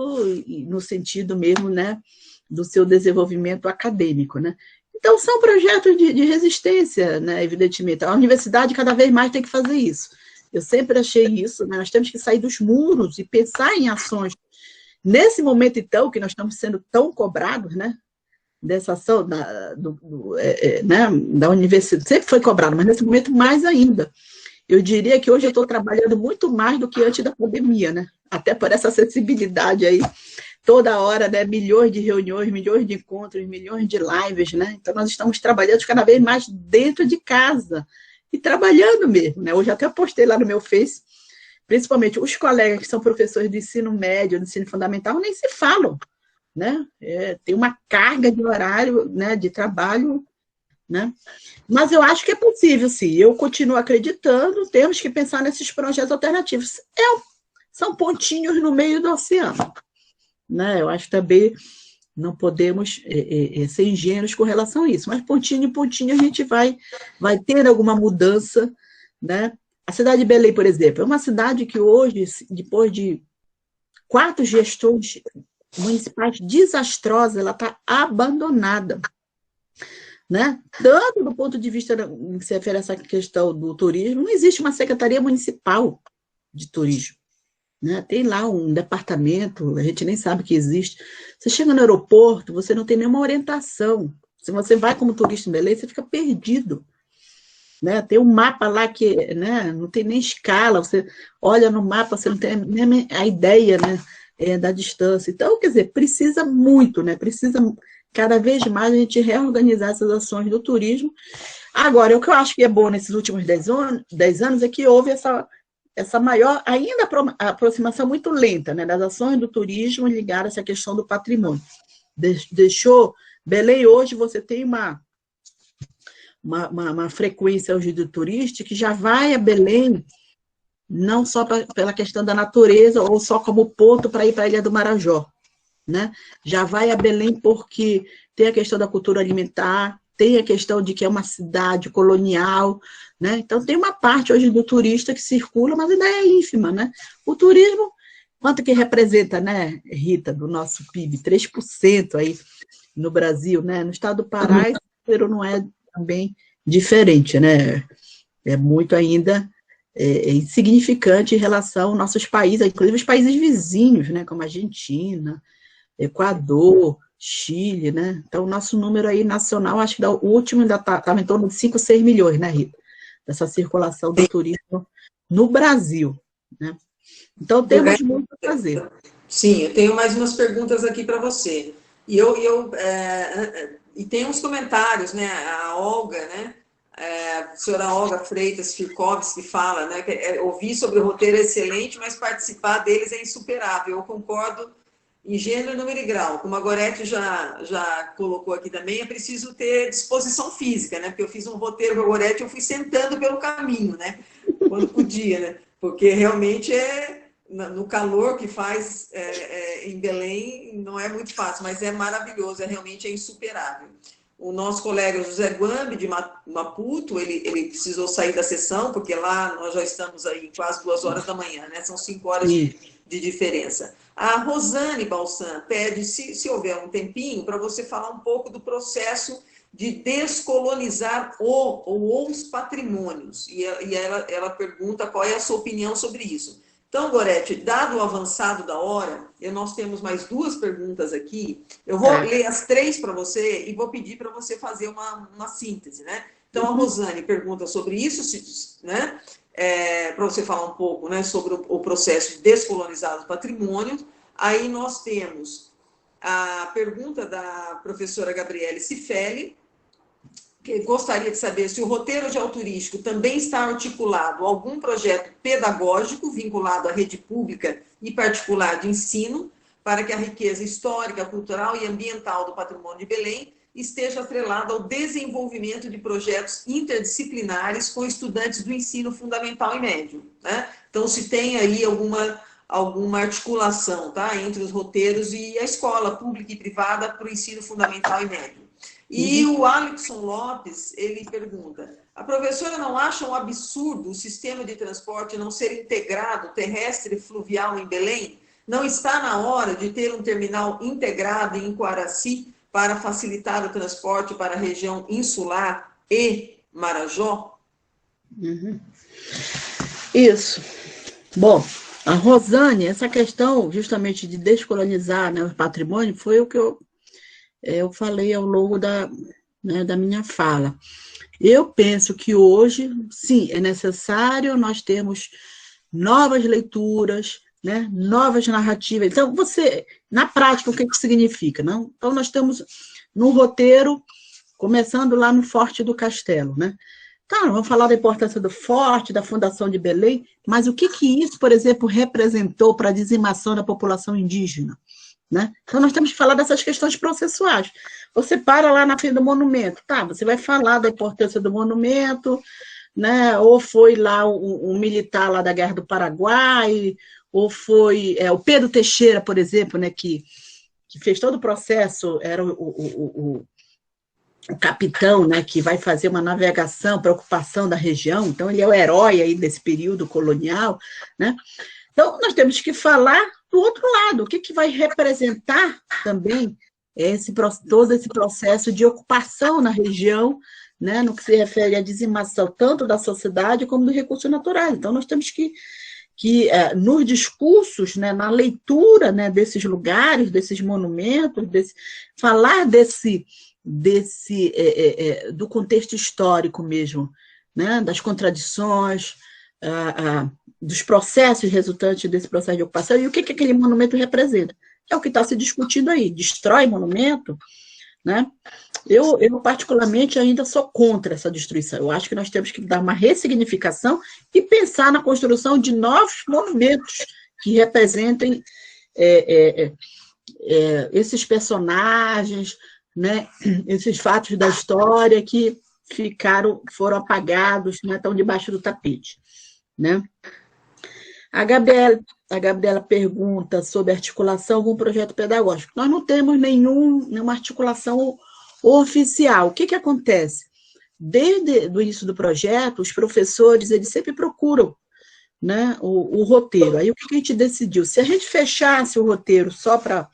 no sentido mesmo, né, do seu desenvolvimento acadêmico, né? Então, são projetos de resistência, né, evidentemente. A universidade cada vez mais tem que fazer isso. Eu sempre achei isso, né? Nós temos que sair dos muros e pensar em ações. Nesse momento, então, que nós estamos sendo tão cobrados, né, dessa ação né, da universidade, sempre foi cobrado, mas nesse momento mais ainda. Eu diria que hoje eu estou trabalhando muito mais do que antes da pandemia, né? Até por essa acessibilidade aí, toda hora, né? Milhões de reuniões, milhões de encontros, milhões de lives, né? Então, nós estamos trabalhando cada vez mais dentro de casa e trabalhando mesmo, né? Hoje até postei lá no meu Face, principalmente os colegas que são professores de ensino médio, de ensino fundamental, nem se falam, né? Tem uma carga de horário, né, de trabalho, né? Mas eu acho que é possível, sim. Eu continuo acreditando, temos que pensar nesses projetos alternativos. São pontinhos no meio do oceano. Né? Eu acho também Não podemos ser ingênuos com relação a isso. Mas pontinho em pontinho a gente vai ter alguma mudança, né? A cidade de Belém, por exemplo, é uma cidade que hoje, depois de 4 gestões municipais desastrosas, ela está abandonada, né? Tanto do ponto de vista que se refere a essa questão do turismo, não existe uma secretaria municipal de turismo, né? Tem lá um departamento, a gente nem sabe que existe. Você chega no aeroporto, você não tem nenhuma orientação. Se você vai como turista em Belém, você fica perdido, né? Tem um mapa lá que, né, não tem nem escala, você olha no mapa, você não tem nem a ideia, né, da distância. Então, quer dizer, precisa muito, né? Precisa cada vez mais a gente reorganizar essas ações do turismo. Agora, o que eu acho que é bom nesses últimos 10 anos é que houve essa maior, ainda aproximação muito lenta, né, das ações do turismo ligadas a essa questão do patrimônio. Deixou, Belém hoje você tem uma frequência hoje do turista que já vai a Belém não só pela questão da natureza ou só como ponto para ir para a Ilha do Marajó, né? Já vai a Belém porque tem a questão da cultura alimentar, tem a questão de que é uma cidade colonial, né? Então tem uma parte hoje do turista que circula, mas ainda é ínfima, né? O turismo, quanto que representa, né, Rita, do nosso PIB? 3% aí no Brasil, né? No estado do Pará, esse número não é também diferente, né? É muito ainda insignificante em relação aos nossos países, inclusive os países vizinhos, né? Como a Argentina, Equador, Chile, né? Então, o nosso número aí nacional, acho que o último ainda estava em torno de 5, 6 milhões, né, Rita? Dessa circulação do turismo no Brasil, né? Então, temos muito a fazer. Sim, eu tenho mais umas perguntas aqui para você. E tem uns comentários, né? A Olga, né? A senhora Olga Freitas Firkovski fala, né? Que ouvir sobre o roteiro é excelente, mas participar deles é insuperável. Eu concordo em gênero, número e grau. Como a Gorete já colocou aqui também, é preciso ter disposição física, né? Porque eu fiz um roteiro com a Gorete, eu fui sentando pelo caminho, né? Quando podia, né? Porque realmente no calor que faz em Belém, não é muito fácil, mas é maravilhoso, realmente é insuperável. O nosso colega José Guambi, de Maputo, ele precisou sair da sessão, porque lá nós já estamos aí quase 2 horas da manhã, né? São 5 horas de diferença. A Rosane Balsan pede, se houver um tempinho, para você falar um pouco do processo de descolonizar os patrimônios. E ela pergunta qual é a sua opinião sobre isso. Então, Gorete, dado o avançado da hora, nós temos mais 2 perguntas aqui. Eu vou ler as 3 para você e vou pedir para você fazer uma síntese, né? Então, a Rosane pergunta sobre isso, né? Para você falar um pouco, né, sobre o processo de descolonizar os patrimônios. Aí nós temos a pergunta da professora Gabriele Cifelli, que gostaria de saber se o roteiro geoturístico também está articulado a algum projeto pedagógico vinculado à rede pública e particular de ensino, para que a riqueza histórica, cultural e ambiental do patrimônio de Belém esteja atrelada ao desenvolvimento de projetos interdisciplinares com estudantes do ensino fundamental e médio, né? Então, se tem aí alguma articulação, tá, entre os roteiros e a escola pública e privada para o ensino fundamental e médio. E o Alexson Lopes, ele pergunta, a professora não acha um absurdo o sistema de transporte não ser integrado terrestre e fluvial em Belém? Não está na hora de ter um terminal integrado em Coaraci para facilitar o transporte para a região insular e Marajó? Isso. Bom, a Rosane, essa questão justamente de descolonizar, né, o patrimônio foi o que eu falei ao longo da minha fala. Eu penso que hoje, sim, é necessário nós termos novas leituras, né, novas narrativas. Então, na prática, o que significa? Não? Então, nós temos no roteiro, começando lá no Forte do Castelo, né? Tá, vamos falar da importância do Forte, da fundação de Belém, mas o que isso, por exemplo, representou para a dizimação da população indígena? Né? Então, nós temos que falar dessas questões processuais. Você para lá na frente do monumento, tá? Você vai falar da importância do monumento, né? Ou foi lá um militar lá da Guerra do Paraguai, ou foi o Pedro Teixeira, por exemplo, né? Que que fez todo o processo, era o capitão, né, que vai fazer uma navegação para ocupação da região, então ele é o herói aí desse período colonial, né? Então, nós temos que falar do outro lado, o que vai representar também todo esse processo de ocupação na região, né, no que se refere à dizimação tanto da sociedade como dos recursos naturais. Então, nós temos que nos discursos, né, na leitura, né, desses lugares, desses monumentos, falar do contexto histórico mesmo, né, das contradições, dos processos resultantes desse processo de ocupação e o que aquele monumento representa. É o que está se discutindo aí. Destrói monumento, né? Eu, particularmente, ainda sou contra essa destruição. Eu acho que nós temos que dar uma ressignificação e pensar na construção de novos monumentos que representem esses personagens, né? Esses fatos da história que foram apagados, né? Estão debaixo do tapete, né? A Gabriela pergunta sobre articulação com o projeto pedagógico. Nós não temos nenhuma articulação oficial. O que acontece? Desde o início do projeto, os professores eles sempre procuram, né, o roteiro. Aí o que a gente decidiu? Se a gente fechasse o roteiro só para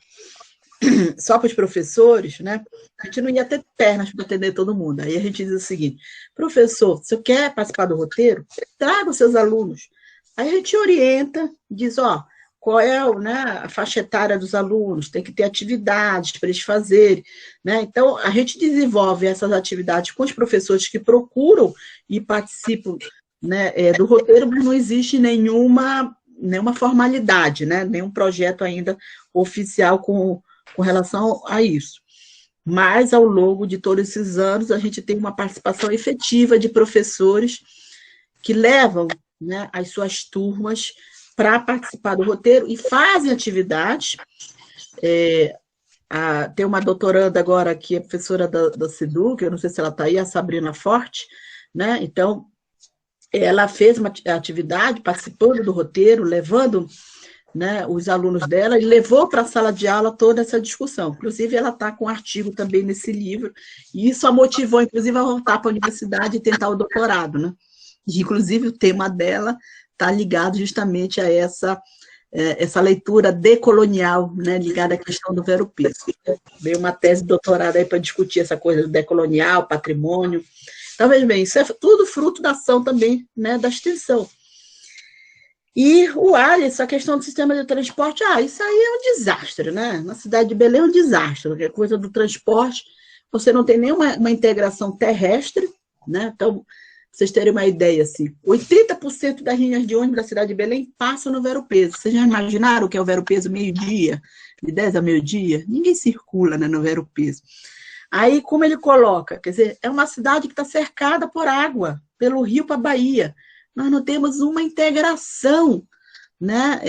os professores, né, a gente não ia ter pernas para atender todo mundo. Aí a gente diz o seguinte: professor, se você quer participar do roteiro, traga os seus alunos. Aí a gente orienta, diz, qual é, né, a faixa etária dos alunos, tem que ter atividades para eles fazerem, né? Então, a gente desenvolve essas atividades com os professores que procuram e participam, né, do roteiro, mas não existe nenhuma formalidade, né, nenhum projeto ainda oficial com relação a isso. Mas, ao longo de todos esses anos, a gente tem uma participação efetiva de professores que levam, né, as suas turmas para participar do roteiro e fazem atividades. Tem uma doutoranda agora que é professora da SEDUC, eu não sei se ela está aí, a Sabrina Forte, né? Então, ela fez uma atividade participando do roteiro, levando, né, os alunos dela, e levou para a sala de aula toda essa discussão. Inclusive, ela está com um artigo também nesse livro, e isso a motivou, inclusive, a voltar para a universidade e tentar o doutorado, né? E, inclusive, o tema dela está ligado justamente a essa leitura decolonial, né, ligada à questão do vero-peso. Veio uma tese de doutorado aí para discutir essa coisa do decolonial, patrimônio. Então, veja bem, isso é tudo fruto da ação também, né, da extensão. E o Alisson, a questão do sistema de transporte, isso aí é um desastre, né? Na cidade de Belém é um desastre, porque a coisa do transporte, você não tem nenhuma integração terrestre, né? Então, vocês terem uma ideia, assim, 80% das linhas de ônibus da cidade de Belém passam no vero-peso. Vocês já imaginaram o que é o vero-peso meio-dia? De 10 a meio-dia? Ninguém circula, né, no vero-peso. Aí, como ele coloca? Quer dizer, é uma cidade que está cercada por água, pelo rio para a Bahia. Nós não temos uma integração, né,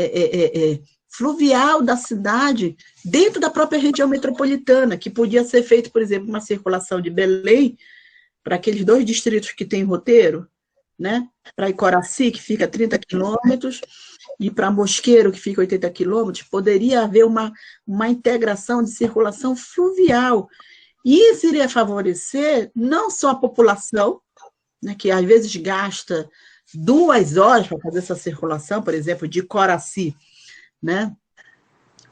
fluvial da cidade dentro da própria região metropolitana, que podia ser feito, por exemplo, uma circulação de Belém para aqueles 2 distritos que tem roteiro, né? Para Icoraci, que fica a 30 quilômetros, e para Mosqueiro, que fica a 80 quilômetros, poderia haver uma integração de circulação fluvial. E isso iria favorecer não só a população, né, que às vezes gasta 2 horas para fazer essa circulação, por exemplo, de Icoraci, né,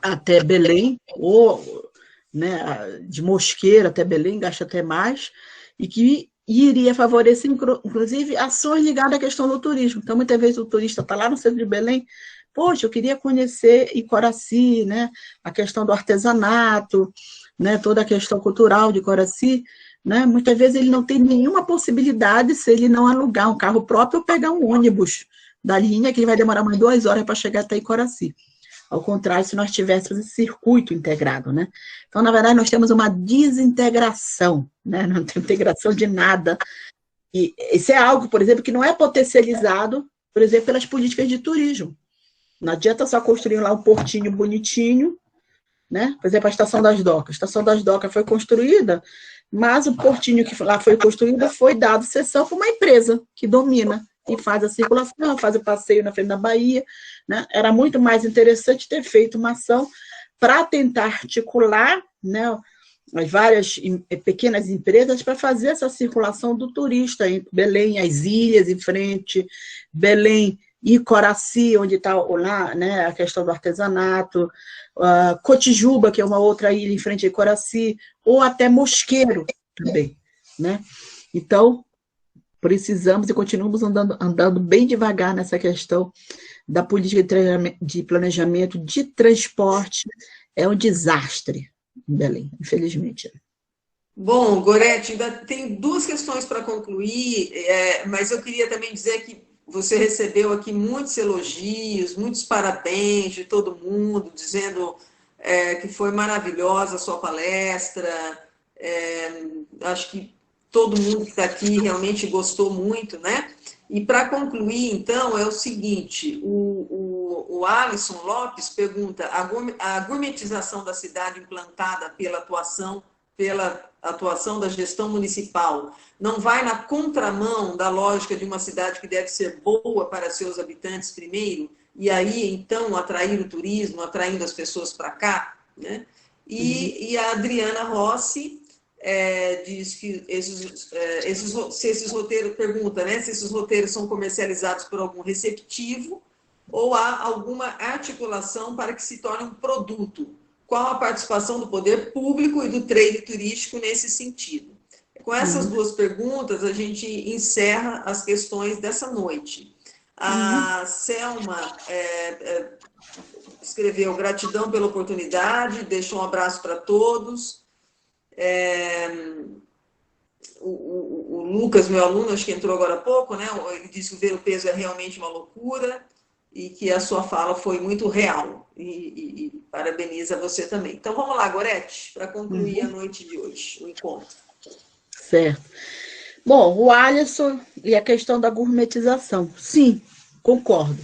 até Belém, ou, né, de Mosqueiro até Belém, gasta até mais, e que iria favorecer, inclusive, ações ligadas à questão do turismo. Então, muitas vezes o turista está lá no centro de Belém, poxa, eu queria conhecer Icoraci, né, a questão do artesanato, né, toda a questão cultural de Icoraci, né, muitas vezes ele não tem nenhuma possibilidade se ele não alugar um carro próprio ou pegar um ônibus da linha, que ele vai demorar mais 2 horas para chegar até Icoraci. Ao contrário, se nós tivéssemos esse circuito integrado, né? Então, na verdade, nós temos uma desintegração, né? Não tem integração de nada. E isso é algo, por exemplo, que não é potencializado, por exemplo, pelas políticas de turismo. Não adianta só construir lá um portinho bonitinho, né? Por exemplo, a Estação das Docas. A Estação das Docas foi construída, mas o portinho que lá foi construído foi dado cessão para uma empresa que domina e faz a circulação, faz o passeio na frente da Bahia, né? Era muito mais interessante ter feito uma ação para tentar articular, né, as várias pequenas empresas para fazer essa circulação do turista em Belém, as ilhas em frente, Belém e Coraci, onde está lá, né, a questão do artesanato, Cotijuba, que é uma outra ilha em frente a Coraci, ou até Mosqueiro também, né? Então, precisamos e continuamos andando bem devagar nessa questão da política de planejamento de transporte. É um desastre em Belém, infelizmente. Bom, Gorete, ainda tem duas questões para concluir, mas eu queria também dizer que você recebeu aqui muitos elogios, muitos parabéns de todo mundo, dizendo que foi maravilhosa a sua palestra. Acho que todo mundo que está aqui realmente gostou muito, né? E para concluir, então, é o seguinte, o Alisson Lopes pergunta, a gourmetização da cidade implantada pela atuação da gestão municipal não vai na contramão da lógica de uma cidade que deve ser boa para seus habitantes primeiro, e aí, então, atrair o turismo, atraindo as pessoas para cá, né? E a Adriana Rossi diz que se esses roteiros, pergunta, né, se esses roteiros são comercializados por algum receptivo ou há alguma articulação para que se torne um produto. Qual a participação do poder público e do trade turístico nesse sentido? Com essas duas perguntas, a gente encerra as questões dessa noite. A Selma escreveu gratidão pela oportunidade, deixou um abraço para todos. O Lucas, meu aluno, acho que entrou agora há pouco, né? Ele disse que ver o peso é realmente uma loucura e que a sua fala foi muito real. E parabeniza você também. Então, vamos lá, Gorete, para concluir a noite de hoje, o encontro. Certo. Bom, o Alisson e a questão da gourmetização. Sim, concordo,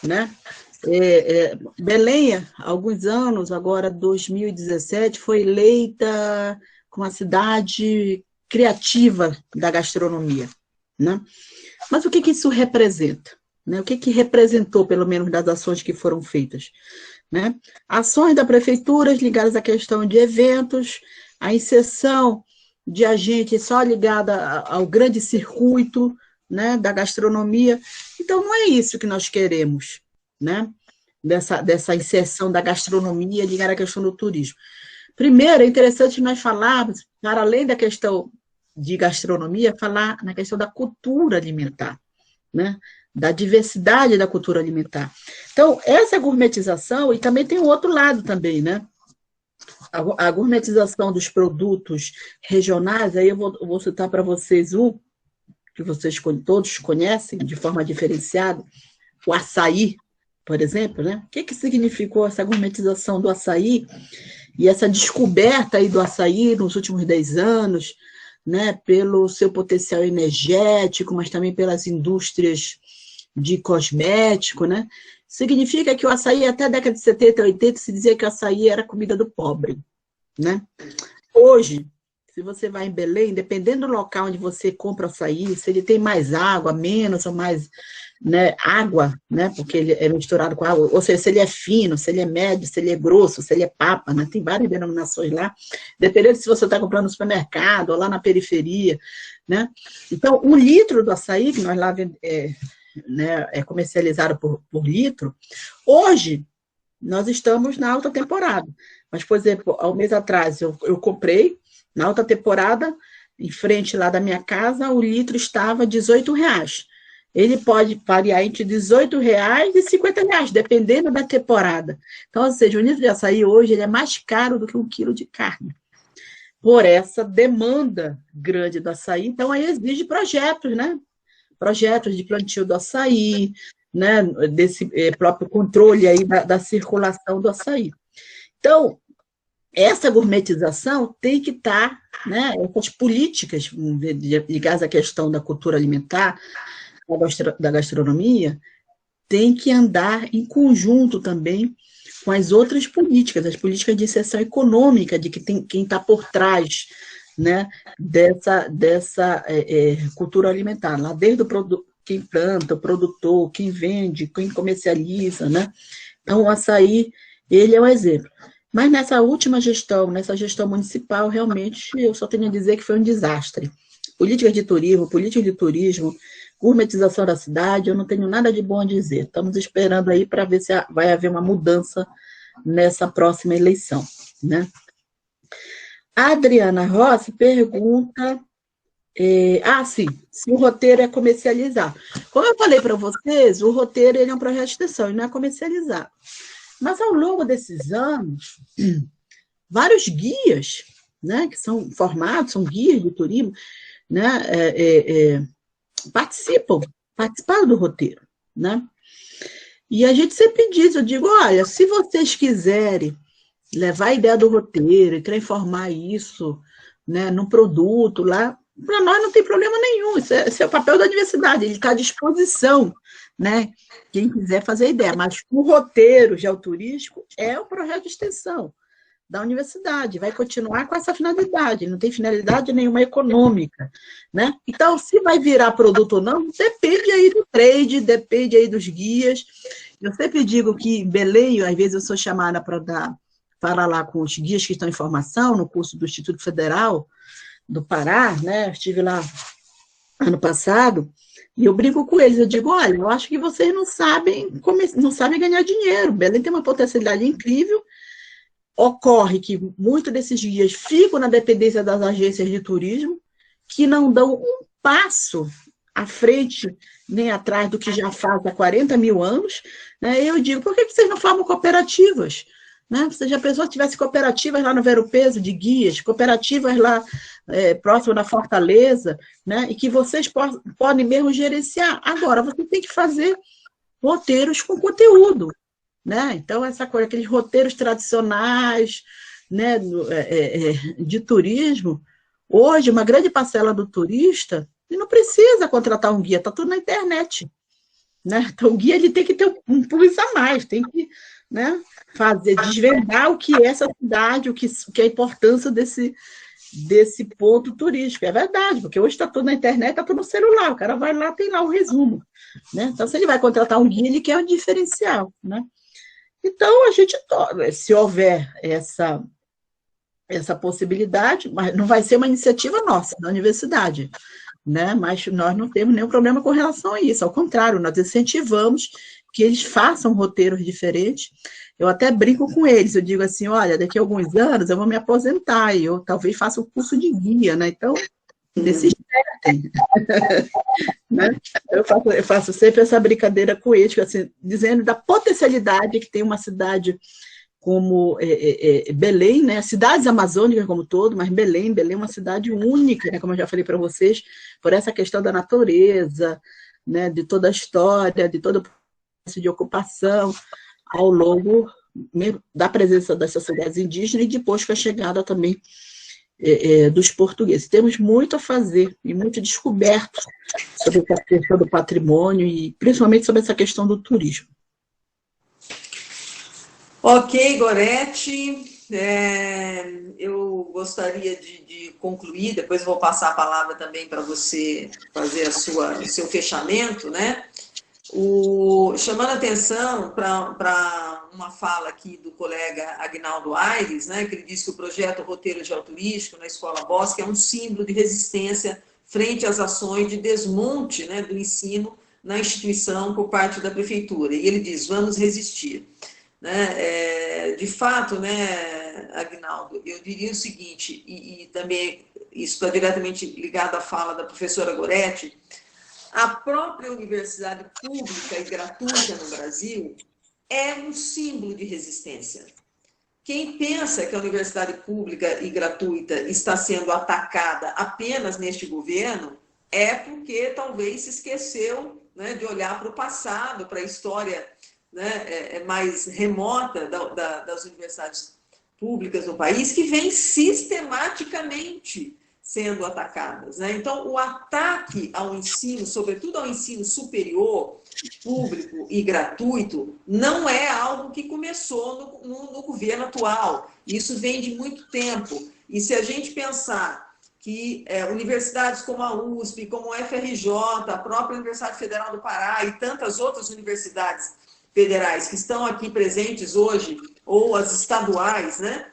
né? Belém, há alguns anos, agora 2017, foi eleita como a cidade criativa da gastronomia, né? Mas o que isso representa? Né? O que representou, pelo menos, das ações que foram feitas? Né? Ações da prefeitura ligadas à questão de eventos, a inserção de agente só ligada ao grande circuito, né, da gastronomia. Então, não é isso que nós queremos, né? Dessa inserção da gastronomia ligada à questão do turismo. Primeiro, é interessante nós falarmos, para além da questão de gastronomia, falar na questão da cultura alimentar, né? Da diversidade da cultura alimentar. Então, essa gourmetização, e também tem o outro lado também, né? A gourmetização dos produtos regionais, aí eu vou citar para vocês um, que vocês todos conhecem de forma diferenciada, o açaí, por exemplo, né? O que significou essa gourmetização do açaí e essa descoberta aí do açaí nos últimos 10 anos, né? Pelo seu potencial energético, mas também pelas indústrias de cosmético, né? Significa que o açaí, até a década de 70, 80, se dizia que o açaí era comida do pobre, né? Hoje, se você vai em Belém, dependendo do local onde você compra açaí, se ele tem mais água, menos ou mais, né, água, né? Porque ele é misturado com água, ou seja, se ele é fino, se ele é médio, se ele é grosso, se ele é papa, né? Tem várias denominações lá, dependendo se você está comprando no supermercado ou lá na periferia, né? Então, 1 litro do açaí, que nós lá né, é comercializado por litro, hoje nós estamos na alta temporada. Mas, por exemplo, há um mês atrás eu comprei, na alta temporada, em frente lá da minha casa, o litro estava R$18. Ele pode variar entre R$18 e R$50, dependendo da temporada. Então, ou seja, o litro de açaí hoje ele é mais caro do que 1 quilo de carne. Por essa demanda grande do açaí, então aí exige projetos, né? Projetos de plantio do açaí, né, desse próprio controle aí da circulação do açaí. Então, essa gourmetização tem que estar, né, essas políticas ligadas à questão da cultura alimentar, da gastronomia, tem que andar em conjunto também com as outras políticas, as políticas de inserção econômica, de quem está por trás, né, dessa cultura alimentar, lá desde quem planta, o produtor, quem vende, quem comercializa, né? Então, o açaí, ele é um exemplo. Mas nessa última gestão, nessa gestão municipal, realmente, eu só tenho a dizer que foi um desastre. Políticas de turismo, gourmetização da cidade, eu não tenho nada de bom a dizer. Estamos esperando aí para ver se vai haver uma mudança nessa próxima eleição, né? A Adriana Rossi pergunta... sim, se o roteiro é comercializar. Como eu falei para vocês, o roteiro ele é um projeto de extensão, ele não é comercializar. Mas ao longo desses anos, vários guias, né, que são formados, são guias de turismo, né, participaram do roteiro, né? E a gente sempre diz, eu digo, olha, se vocês quiserem levar a ideia do roteiro e transformar isso, né, num produto lá, para nós não tem problema nenhum, esse é o papel da universidade, ele está à disposição, né? Quem quiser fazer ideia, mas o roteiro geoturístico é um projeto de extensão da universidade, vai continuar com essa finalidade, não tem finalidade nenhuma econômica, né? Então, se vai virar produto ou não, depende aí do trade, depende aí dos guias. Eu sempre digo que em Belém, às vezes eu sou chamada para falar lá com os guias que estão em formação, no curso do Instituto Federal do Pará, né? Eu estive lá ano passado, e eu brinco com eles, eu digo, olha, eu acho que vocês não sabem ganhar dinheiro. Belém tem uma potencialidade incrível. Ocorre que muitos desses guias ficam na dependência das agências de turismo, que não dão um passo à frente nem atrás do que já faz há 40 mil anos. Né? Eu digo, por que vocês não formam cooperativas? Né? Você já pensou se tivesse cooperativas lá no Vero Peso de guias, cooperativas lá próximo da Fortaleza, né? E que vocês podem mesmo gerenciar. Agora, você tem que fazer roteiros com conteúdo. Né? Então, essa coisa, aqueles roteiros tradicionais, né, de turismo, hoje, uma grande parcela do turista ele não precisa contratar um guia, está tudo na internet. Né? Então, o guia ele tem que ter um plus a mais, tem que, né, desvendar o que é essa cidade, o que é a importância desse ponto turístico. É verdade, porque hoje está tudo na internet, está tudo no celular, o cara vai lá, tem lá o resumo. Né? Então, se ele vai contratar um guia, ele quer um diferencial. Né? Então, a gente, se houver essa possibilidade, mas não vai ser uma iniciativa nossa, da universidade, né? Mas nós não temos nenhum problema com relação a isso, ao contrário, nós incentivamos que eles façam roteiros diferentes. Eu até brinco com eles, eu digo assim, olha, daqui a alguns anos eu vou me aposentar, e eu talvez faça o curso de guia, né? Então, desses né? Eu faço sempre essa brincadeira com eles, assim, dizendo da potencialidade que tem uma cidade como Belém, né? Cidades amazônicas como todo, mas Belém é uma cidade única, né? Como eu já falei para vocês, por essa questão da natureza, né? De toda a história, de todo o processo de ocupação ao longo da presença das sociedades indígenas e depois com a chegada também dos portugueses. Temos muito a fazer e muito descoberto sobre essa questão do patrimônio e principalmente sobre essa questão do turismo. Ok, Gorete, eu gostaria de concluir, depois eu vou passar a palavra também para você fazer o seu fechamento, né? Chamando atenção para uma fala aqui do colega Agnaldo Aires, né, que ele diz que o projeto Roteiro Geoturístico na Escola Bosque é um símbolo de resistência frente às ações de desmonte, né, do ensino na instituição por parte da prefeitura. E ele diz, vamos resistir. Né? De fato, né, Agnaldo, eu diria o seguinte, e também isso está diretamente ligado à fala da professora Gorete, a própria universidade pública e gratuita no Brasil é um símbolo de resistência. Quem pensa que a universidade pública e gratuita está sendo atacada apenas neste governo é porque talvez se esqueceu, né, de olhar para o passado, para a história, né, mais remota das universidades públicas no país, que vem sistematicamente sendo atacadas. Né? Então, o ataque ao ensino, sobretudo ao ensino superior, público e gratuito, não é algo que começou no governo atual. Isso vem de muito tempo. E se a gente pensar que universidades como a USP, como a FRJ, a própria Universidade Federal do Pará e tantas outras universidades federais que estão aqui presentes hoje, ou as estaduais, né?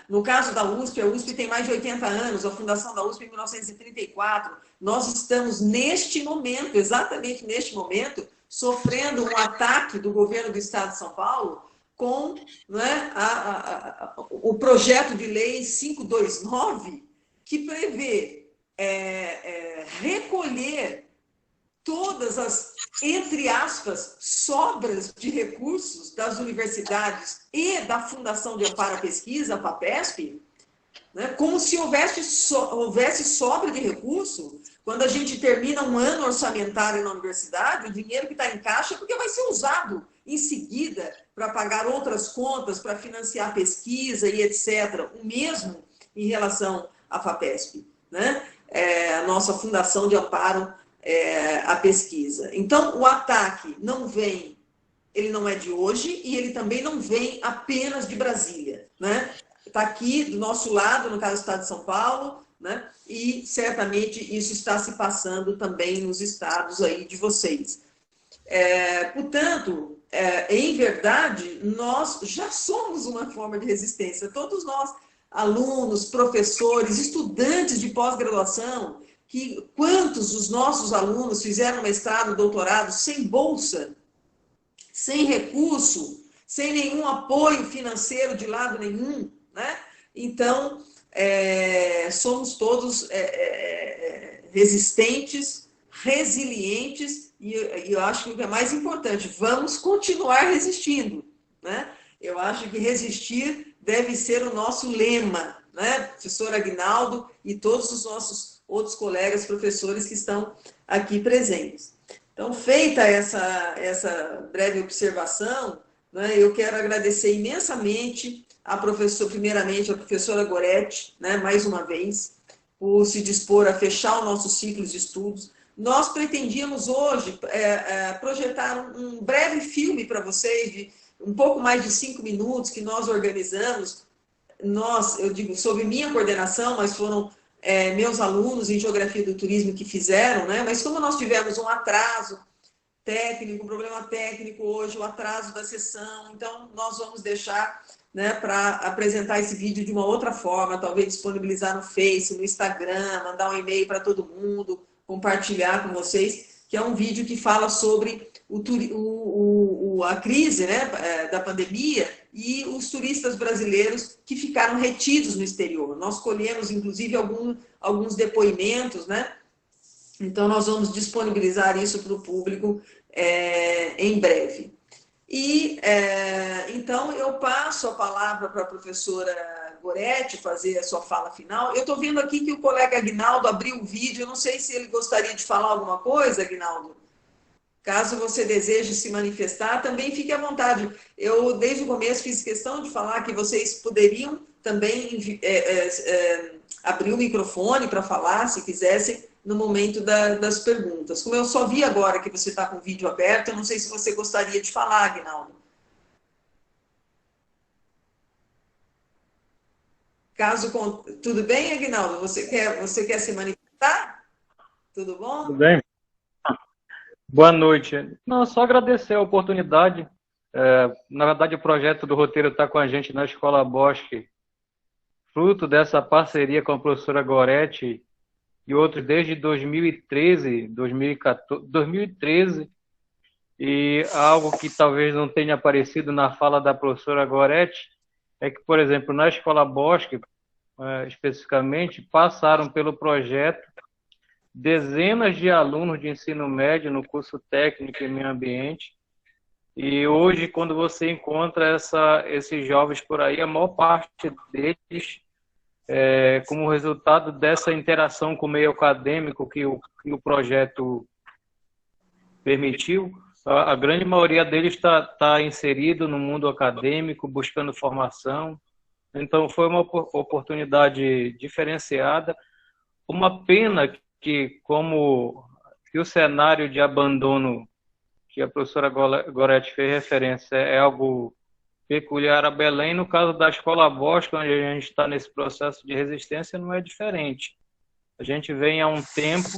No caso da USP, a USP tem mais de 80 anos, a fundação da USP em 1934. Nós estamos neste momento, exatamente neste momento, sofrendo um ataque do governo do Estado de São Paulo com, né, o projeto de lei 529, que prevê recolher todas as, entre aspas, sobras de recursos das universidades e da Fundação de Amparo à Pesquisa, a FAPESP, né, como se houvesse sobra de recurso. Quando a gente termina um ano orçamentário na universidade, o dinheiro que está em caixa, porque vai ser usado em seguida para pagar outras contas, para financiar pesquisa e etc. O mesmo em relação à FAPESP, né? A nossa Fundação de Amparo à Pesquisa. Então, o ataque não vem, ele não é de hoje e ele também não vem apenas de Brasília, né? Está aqui do nosso lado, no caso do Estado de São Paulo, né? E certamente isso está se passando também nos estados aí de vocês. Portanto, em verdade, nós já somos uma forma de resistência. Todos nós, alunos, professores, estudantes de pós-graduação, quantos dos nossos alunos fizeram mestrado, doutorado sem bolsa, sem recurso, sem nenhum apoio financeiro de lado nenhum, né? Então, somos todos resistentes, resilientes, e eu acho que o que é mais importante, vamos continuar resistindo, né? Eu acho que resistir deve ser o nosso lema, né? Professor Aguinaldo e todos os nossos outros colegas professores que estão aqui presentes. Então, feita essa breve observação, né, eu quero agradecer imensamente primeiramente a professora Goretti, né, mais uma vez, por se dispor a fechar o nosso ciclo de estudos. Nós pretendíamos hoje projetar um breve filme para vocês, de um pouco mais de 5 minutos, que nós organizamos. Eu digo, sob minha coordenação, mas foram meus alunos em Geografia do Turismo que fizeram, né? Mas como nós tivemos um atraso técnico, um problema técnico hoje, o atraso da sessão, então nós vamos deixar, né, para apresentar esse vídeo de uma outra forma, talvez disponibilizar no Face, no Instagram, mandar um e-mail para todo mundo, compartilhar com vocês, que é um vídeo que fala sobre a crise, né, da pandemia e os turistas brasileiros que ficaram retidos no exterior. Nós colhemos, inclusive, alguns depoimentos, né? Então, nós vamos disponibilizar isso para o público em breve. Então, eu passo a palavra para a professora Goretti fazer a sua fala final. Eu estou vendo aqui que o colega Aguinaldo abriu o vídeo. Eu não sei se ele gostaria de falar alguma coisa, Aguinaldo. Caso você deseje se manifestar, também fique à vontade. Eu, desde o começo, fiz questão de falar que vocês poderiam também abrir o microfone para falar, se quisessem, no momento das perguntas. Como eu só vi agora que você está com o vídeo aberto, eu não sei se você gostaria de falar, Aguinaldo. Tudo bem, Aguinaldo? Você quer se manifestar? Tudo bom? Tudo bem. Boa noite. Não, só agradecer a oportunidade. Na verdade, o projeto do roteiro está com a gente na Escola Bosque, fruto dessa parceria com a professora Goretti e outros desde 2013, 2013, e algo que talvez não tenha aparecido na fala da professora Goretti é que, por exemplo, na Escola Bosque, especificamente, passaram pelo projeto dezenas de alunos de ensino médio no curso técnico em meio ambiente, e hoje, quando você encontra esses jovens por aí, a maior parte deles, como resultado dessa interação com o meio acadêmico que o projeto permitiu, a grande maioria deles está inserido no mundo acadêmico, buscando formação. Então, foi uma oportunidade diferenciada. Uma pena que o cenário de abandono que a professora Goretti fez referência é algo peculiar a Belém. No caso da Escola Bosque, onde a gente está nesse processo de resistência, não é diferente. A gente vem há um tempo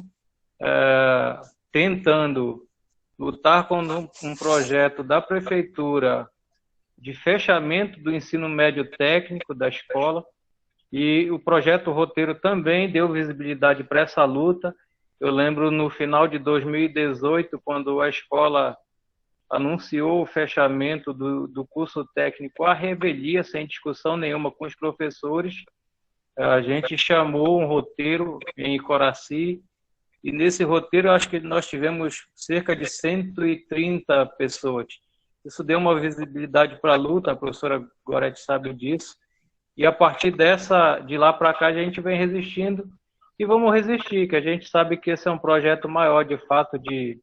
tentando lutar com um projeto da prefeitura de fechamento do ensino médio técnico da escola, e o projeto Roteiro também deu visibilidade para essa luta. Eu lembro no final de 2018, quando a escola anunciou o fechamento do curso técnico, a revelia, sem discussão nenhuma com os professores, a gente chamou um roteiro em Coraci, e nesse roteiro acho que nós tivemos cerca de 130 pessoas. Isso deu uma visibilidade para a luta, a professora Gorete sabe disso, e a partir de lá para cá a gente vem resistindo, e vamos resistir, que a gente sabe que esse é um projeto maior, de fato, de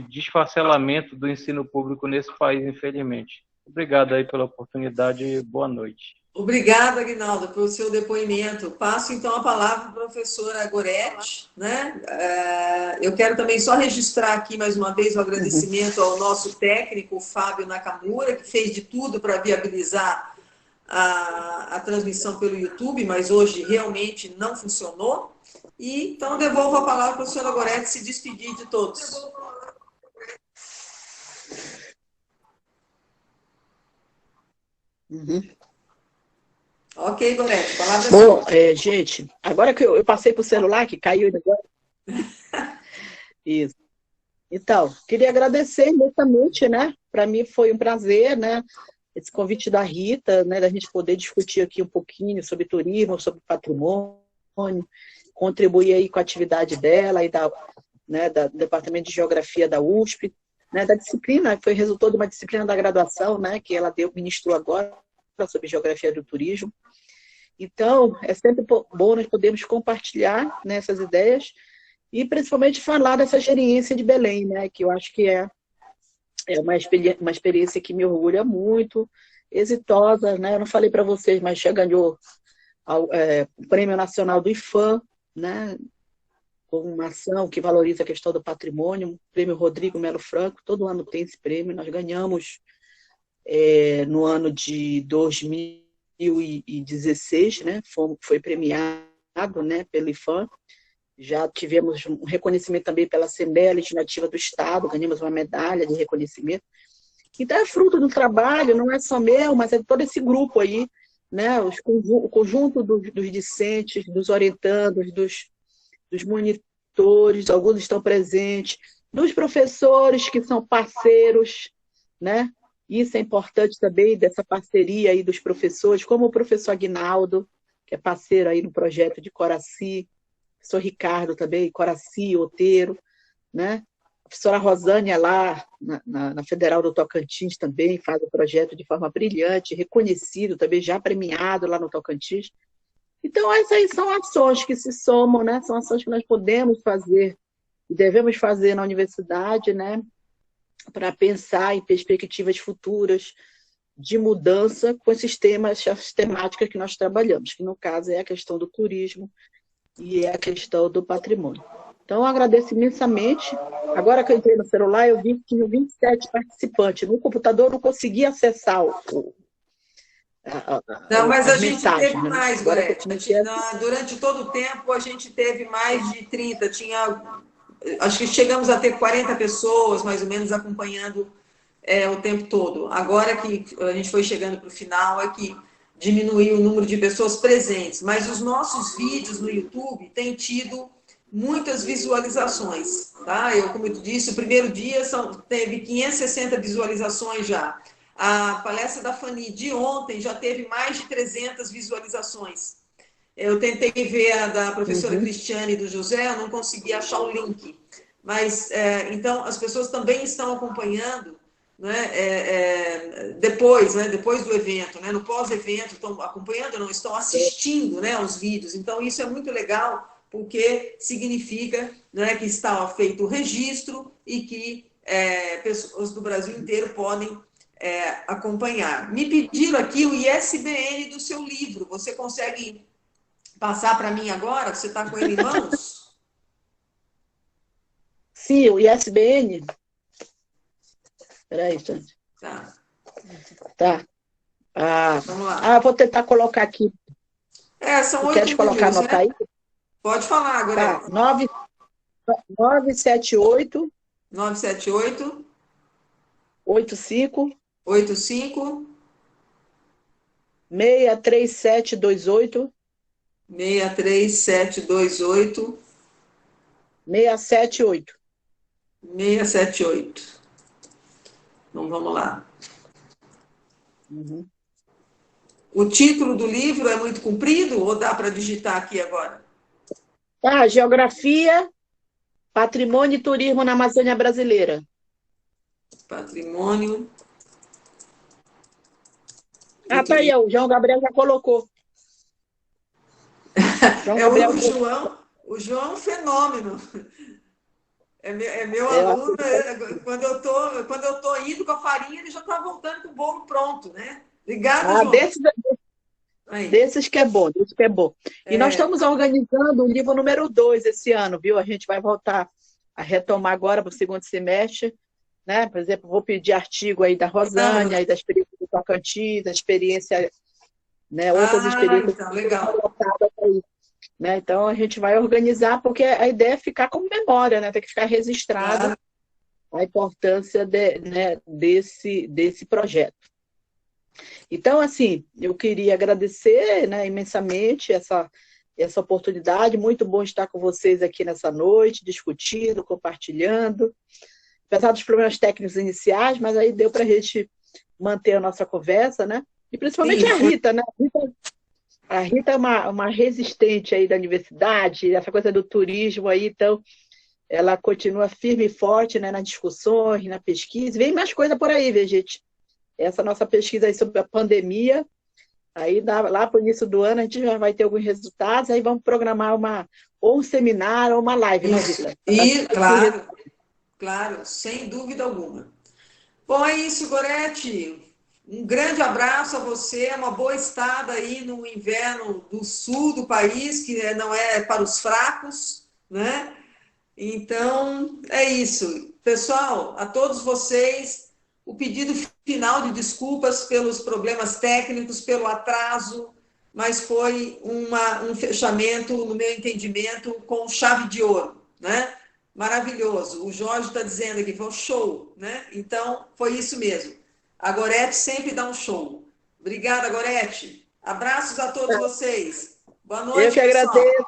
desfacelamento do ensino público nesse país, infelizmente. Obrigado aí pela oportunidade e boa noite. Obrigada, Aguinaldo, pelo seu depoimento. Passo, então, a palavra para a professora Gorete, né? Eu quero também só registrar aqui, mais uma vez, o agradecimento ao nosso técnico, Fábio Nakamura, que fez de tudo para viabilizar a transmissão pelo YouTube, mas hoje realmente não funcionou. E, então, devolvo a palavra para a professora Gorete se despedir de todos. Ok, Gorete, palavra Bom, sua. gente, agora que eu passei para o celular, que caiu o negócio. Isso. Então, queria agradecer imensamente, né? Para mim foi um prazer, né? Esse convite da Rita, né? Da gente poder discutir aqui um pouquinho sobre turismo, sobre patrimônio, contribuir aí com a atividade dela e do Departamento de Geografia da USP, né? Da disciplina, que foi resultado de uma disciplina da graduação, né? Que ela ministrou agora, sobre Geografia do Turismo. Então, é sempre bom nós podermos compartilhar, né, essas ideias e principalmente falar dessa experiência de Belém, né, que eu acho que é uma experiência que me orgulha muito, exitosa, né? Eu não falei para vocês, mas já ganhou o Prêmio Nacional do IFAM, né, com uma ação que valoriza a questão do patrimônio, o Prêmio Rodrigo Melo Franco, todo ano tem esse prêmio, nós ganhamos no ano de 2016, né, foi premiado, né, pelo IFAM. Já tivemos um reconhecimento também pela Assembleia Legislativa do Estado, ganhamos uma medalha de reconhecimento. Então é fruto do trabalho, não é só meu, mas é de todo esse grupo aí, né, o conjunto dos discentes, dos orientandos, dos monitores, alguns estão presentes, dos professores que são parceiros, né? Isso é importante também, dessa parceria aí dos professores, como o professor Aguinaldo, que é parceiro aí no projeto de Coraci, o professor Ricardo também, Coraci, Roteiro, né? A professora Rosânia lá na Federal do Tocantins também faz o projeto de forma brilhante, reconhecido também, já premiado lá no Tocantins. Então, essas aí são ações que se somam, né? São ações que nós podemos fazer e devemos fazer na universidade, né? Para pensar em perspectivas futuras de mudança com esses temas, as temáticas que nós trabalhamos, que no caso é a questão do turismo e é a questão do patrimônio. Então, eu agradeço imensamente. Agora que eu entrei no celular, eu vi que tinha 27 participantes. No computador, eu não consegui acessar Não, mas a gente mensagem, teve né? mais, Gorete. Durante todo o tempo, a gente teve mais de 30. Acho que chegamos a ter 40 pessoas, mais ou menos, acompanhando o tempo todo. Agora que a gente foi chegando para o final, é que diminuiu o número de pessoas presentes. Mas os nossos vídeos no YouTube têm tido muitas visualizações. Tá? Como eu disse, o primeiro dia teve 560 visualizações já. A palestra da Fanny de ontem já teve mais de 300 visualizações. Eu tentei ver a da professora Cristiane e do José, eu não consegui achar o link. Mas, então, as pessoas também estão acompanhando, né, depois do evento, né, no pós-evento, estão acompanhando, não estão assistindo, né, aos vídeos. Então, isso é muito legal, porque significa, né, que está feito o registro e que pessoas do Brasil inteiro podem acompanhar. Me pediram aqui o ISBN do seu livro. Você consegue passar para mim agora? Você está com ele em mãos? Sim, o ISBN. Espera aí, gente. Tá. Vamos lá. Vou tentar colocar aqui. São 8 Quer colocar, anotar aí? Pode falar agora. Tá. 978 978 85 85 63728 63728 678. 678. Então, vamos lá. Uhum. O título do livro é muito comprido ou dá para digitar aqui agora? Tá, Geografia, Patrimônio e Turismo na Amazônia Brasileira. Patrimônio. Ah, tá aí, o João Gabriel já colocou. João Gabriel... O João é um fenômeno. É meu aluno. Quando eu tô indo com a farinha, ele já está voltando com o bolo pronto, né? Obrigada, João. Desses que é bom, desses que é bom. E nós estamos organizando o livro número 2 esse ano, viu? A gente vai voltar a retomar agora para o segundo semestre, né? Por exemplo, vou pedir artigo aí da Rosânia, aí da experiência do Tocantins, da experiência, né? Outras experiências. Então, legal. Aí, né? Então, a gente vai organizar, porque a ideia é ficar como memória, né? Tem que ficar registrada a importância né, desse projeto. Então, assim, eu queria agradecer, né, imensamente essa oportunidade. Muito bom estar com vocês aqui nessa noite, discutindo, compartilhando. Apesar dos problemas técnicos iniciais, mas aí deu para a gente manter a nossa conversa, né? E principalmente a Rita, né? A Rita é uma resistente aí da universidade, essa coisa do turismo aí, então ela continua firme e forte, né, nas discussões, na pesquisa. Vem mais coisa por aí, viu, gente? Essa nossa pesquisa aí sobre a pandemia, aí lá para o início do ano a gente já vai ter alguns resultados, aí vamos programar ou um seminário ou uma live, né, Rita? E, claro, sem dúvida alguma. Bom, é isso, Gorete. Um grande abraço a você, uma boa estada aí no inverno do sul do país, que não é para os fracos, né? Então, é isso. Pessoal, a todos vocês, o pedido final de desculpas pelos problemas técnicos, pelo atraso, mas foi um fechamento, no meu entendimento, com chave de ouro, né? Maravilhoso. O Jorge está dizendo aqui, foi um show, né? Então, foi isso mesmo. A Gorete sempre dá um show. Obrigada, Gorete. Abraços a todos vocês. Boa noite, eu que pessoal. Agradeço.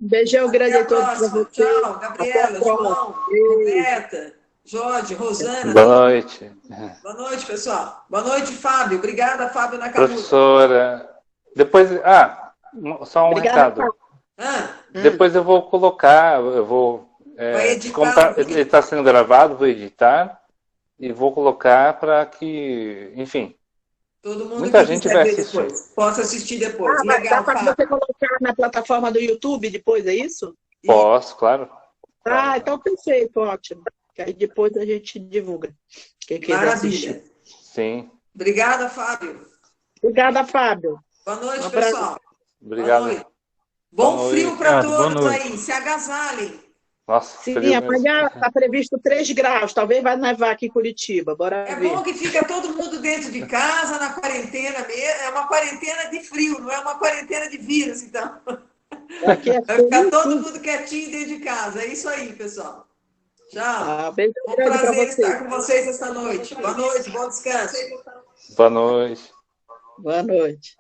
Um beijão grande a todos. Tchau, Gabriela, João, Roberta, Jorge, Rosana. Boa noite. Boa noite, pessoal. Boa noite, Fábio. Obrigada, Fábio Nakamura. Professora, depois... só um Obrigada, recado. Depois eu vou colocar, vai editar, como ele está sendo gravado, vou editar e vou colocar para que, enfim, todo mundo muita que gente quiser vai ver assistir. depois, possa assistir depois. Mas legal, dá para você colocar na plataforma do YouTube depois, é isso? Posso, claro. Então perfeito, ótimo. Que aí depois a gente divulga. Quem quiser assistir. Sim. Obrigada, Fábio. Obrigada, Fábio. Boa noite, pessoal. Obrigado. Boa noite. Bom frio para todos aí. Se agasalhem. Nossa, sim, amanhã está previsto 3 graus. Talvez vai nevar aqui em Curitiba. Bora ver. Bom que fica todo mundo dentro de casa, na quarentena mesmo. É uma quarentena de frio, não é uma quarentena de vírus, então. Vai ficar todo mundo quietinho dentro de casa. É isso aí, pessoal. Tchau. Beijo um prazer estar com vocês esta noite. Boa noite, bom descanso. Boa noite. Boa noite.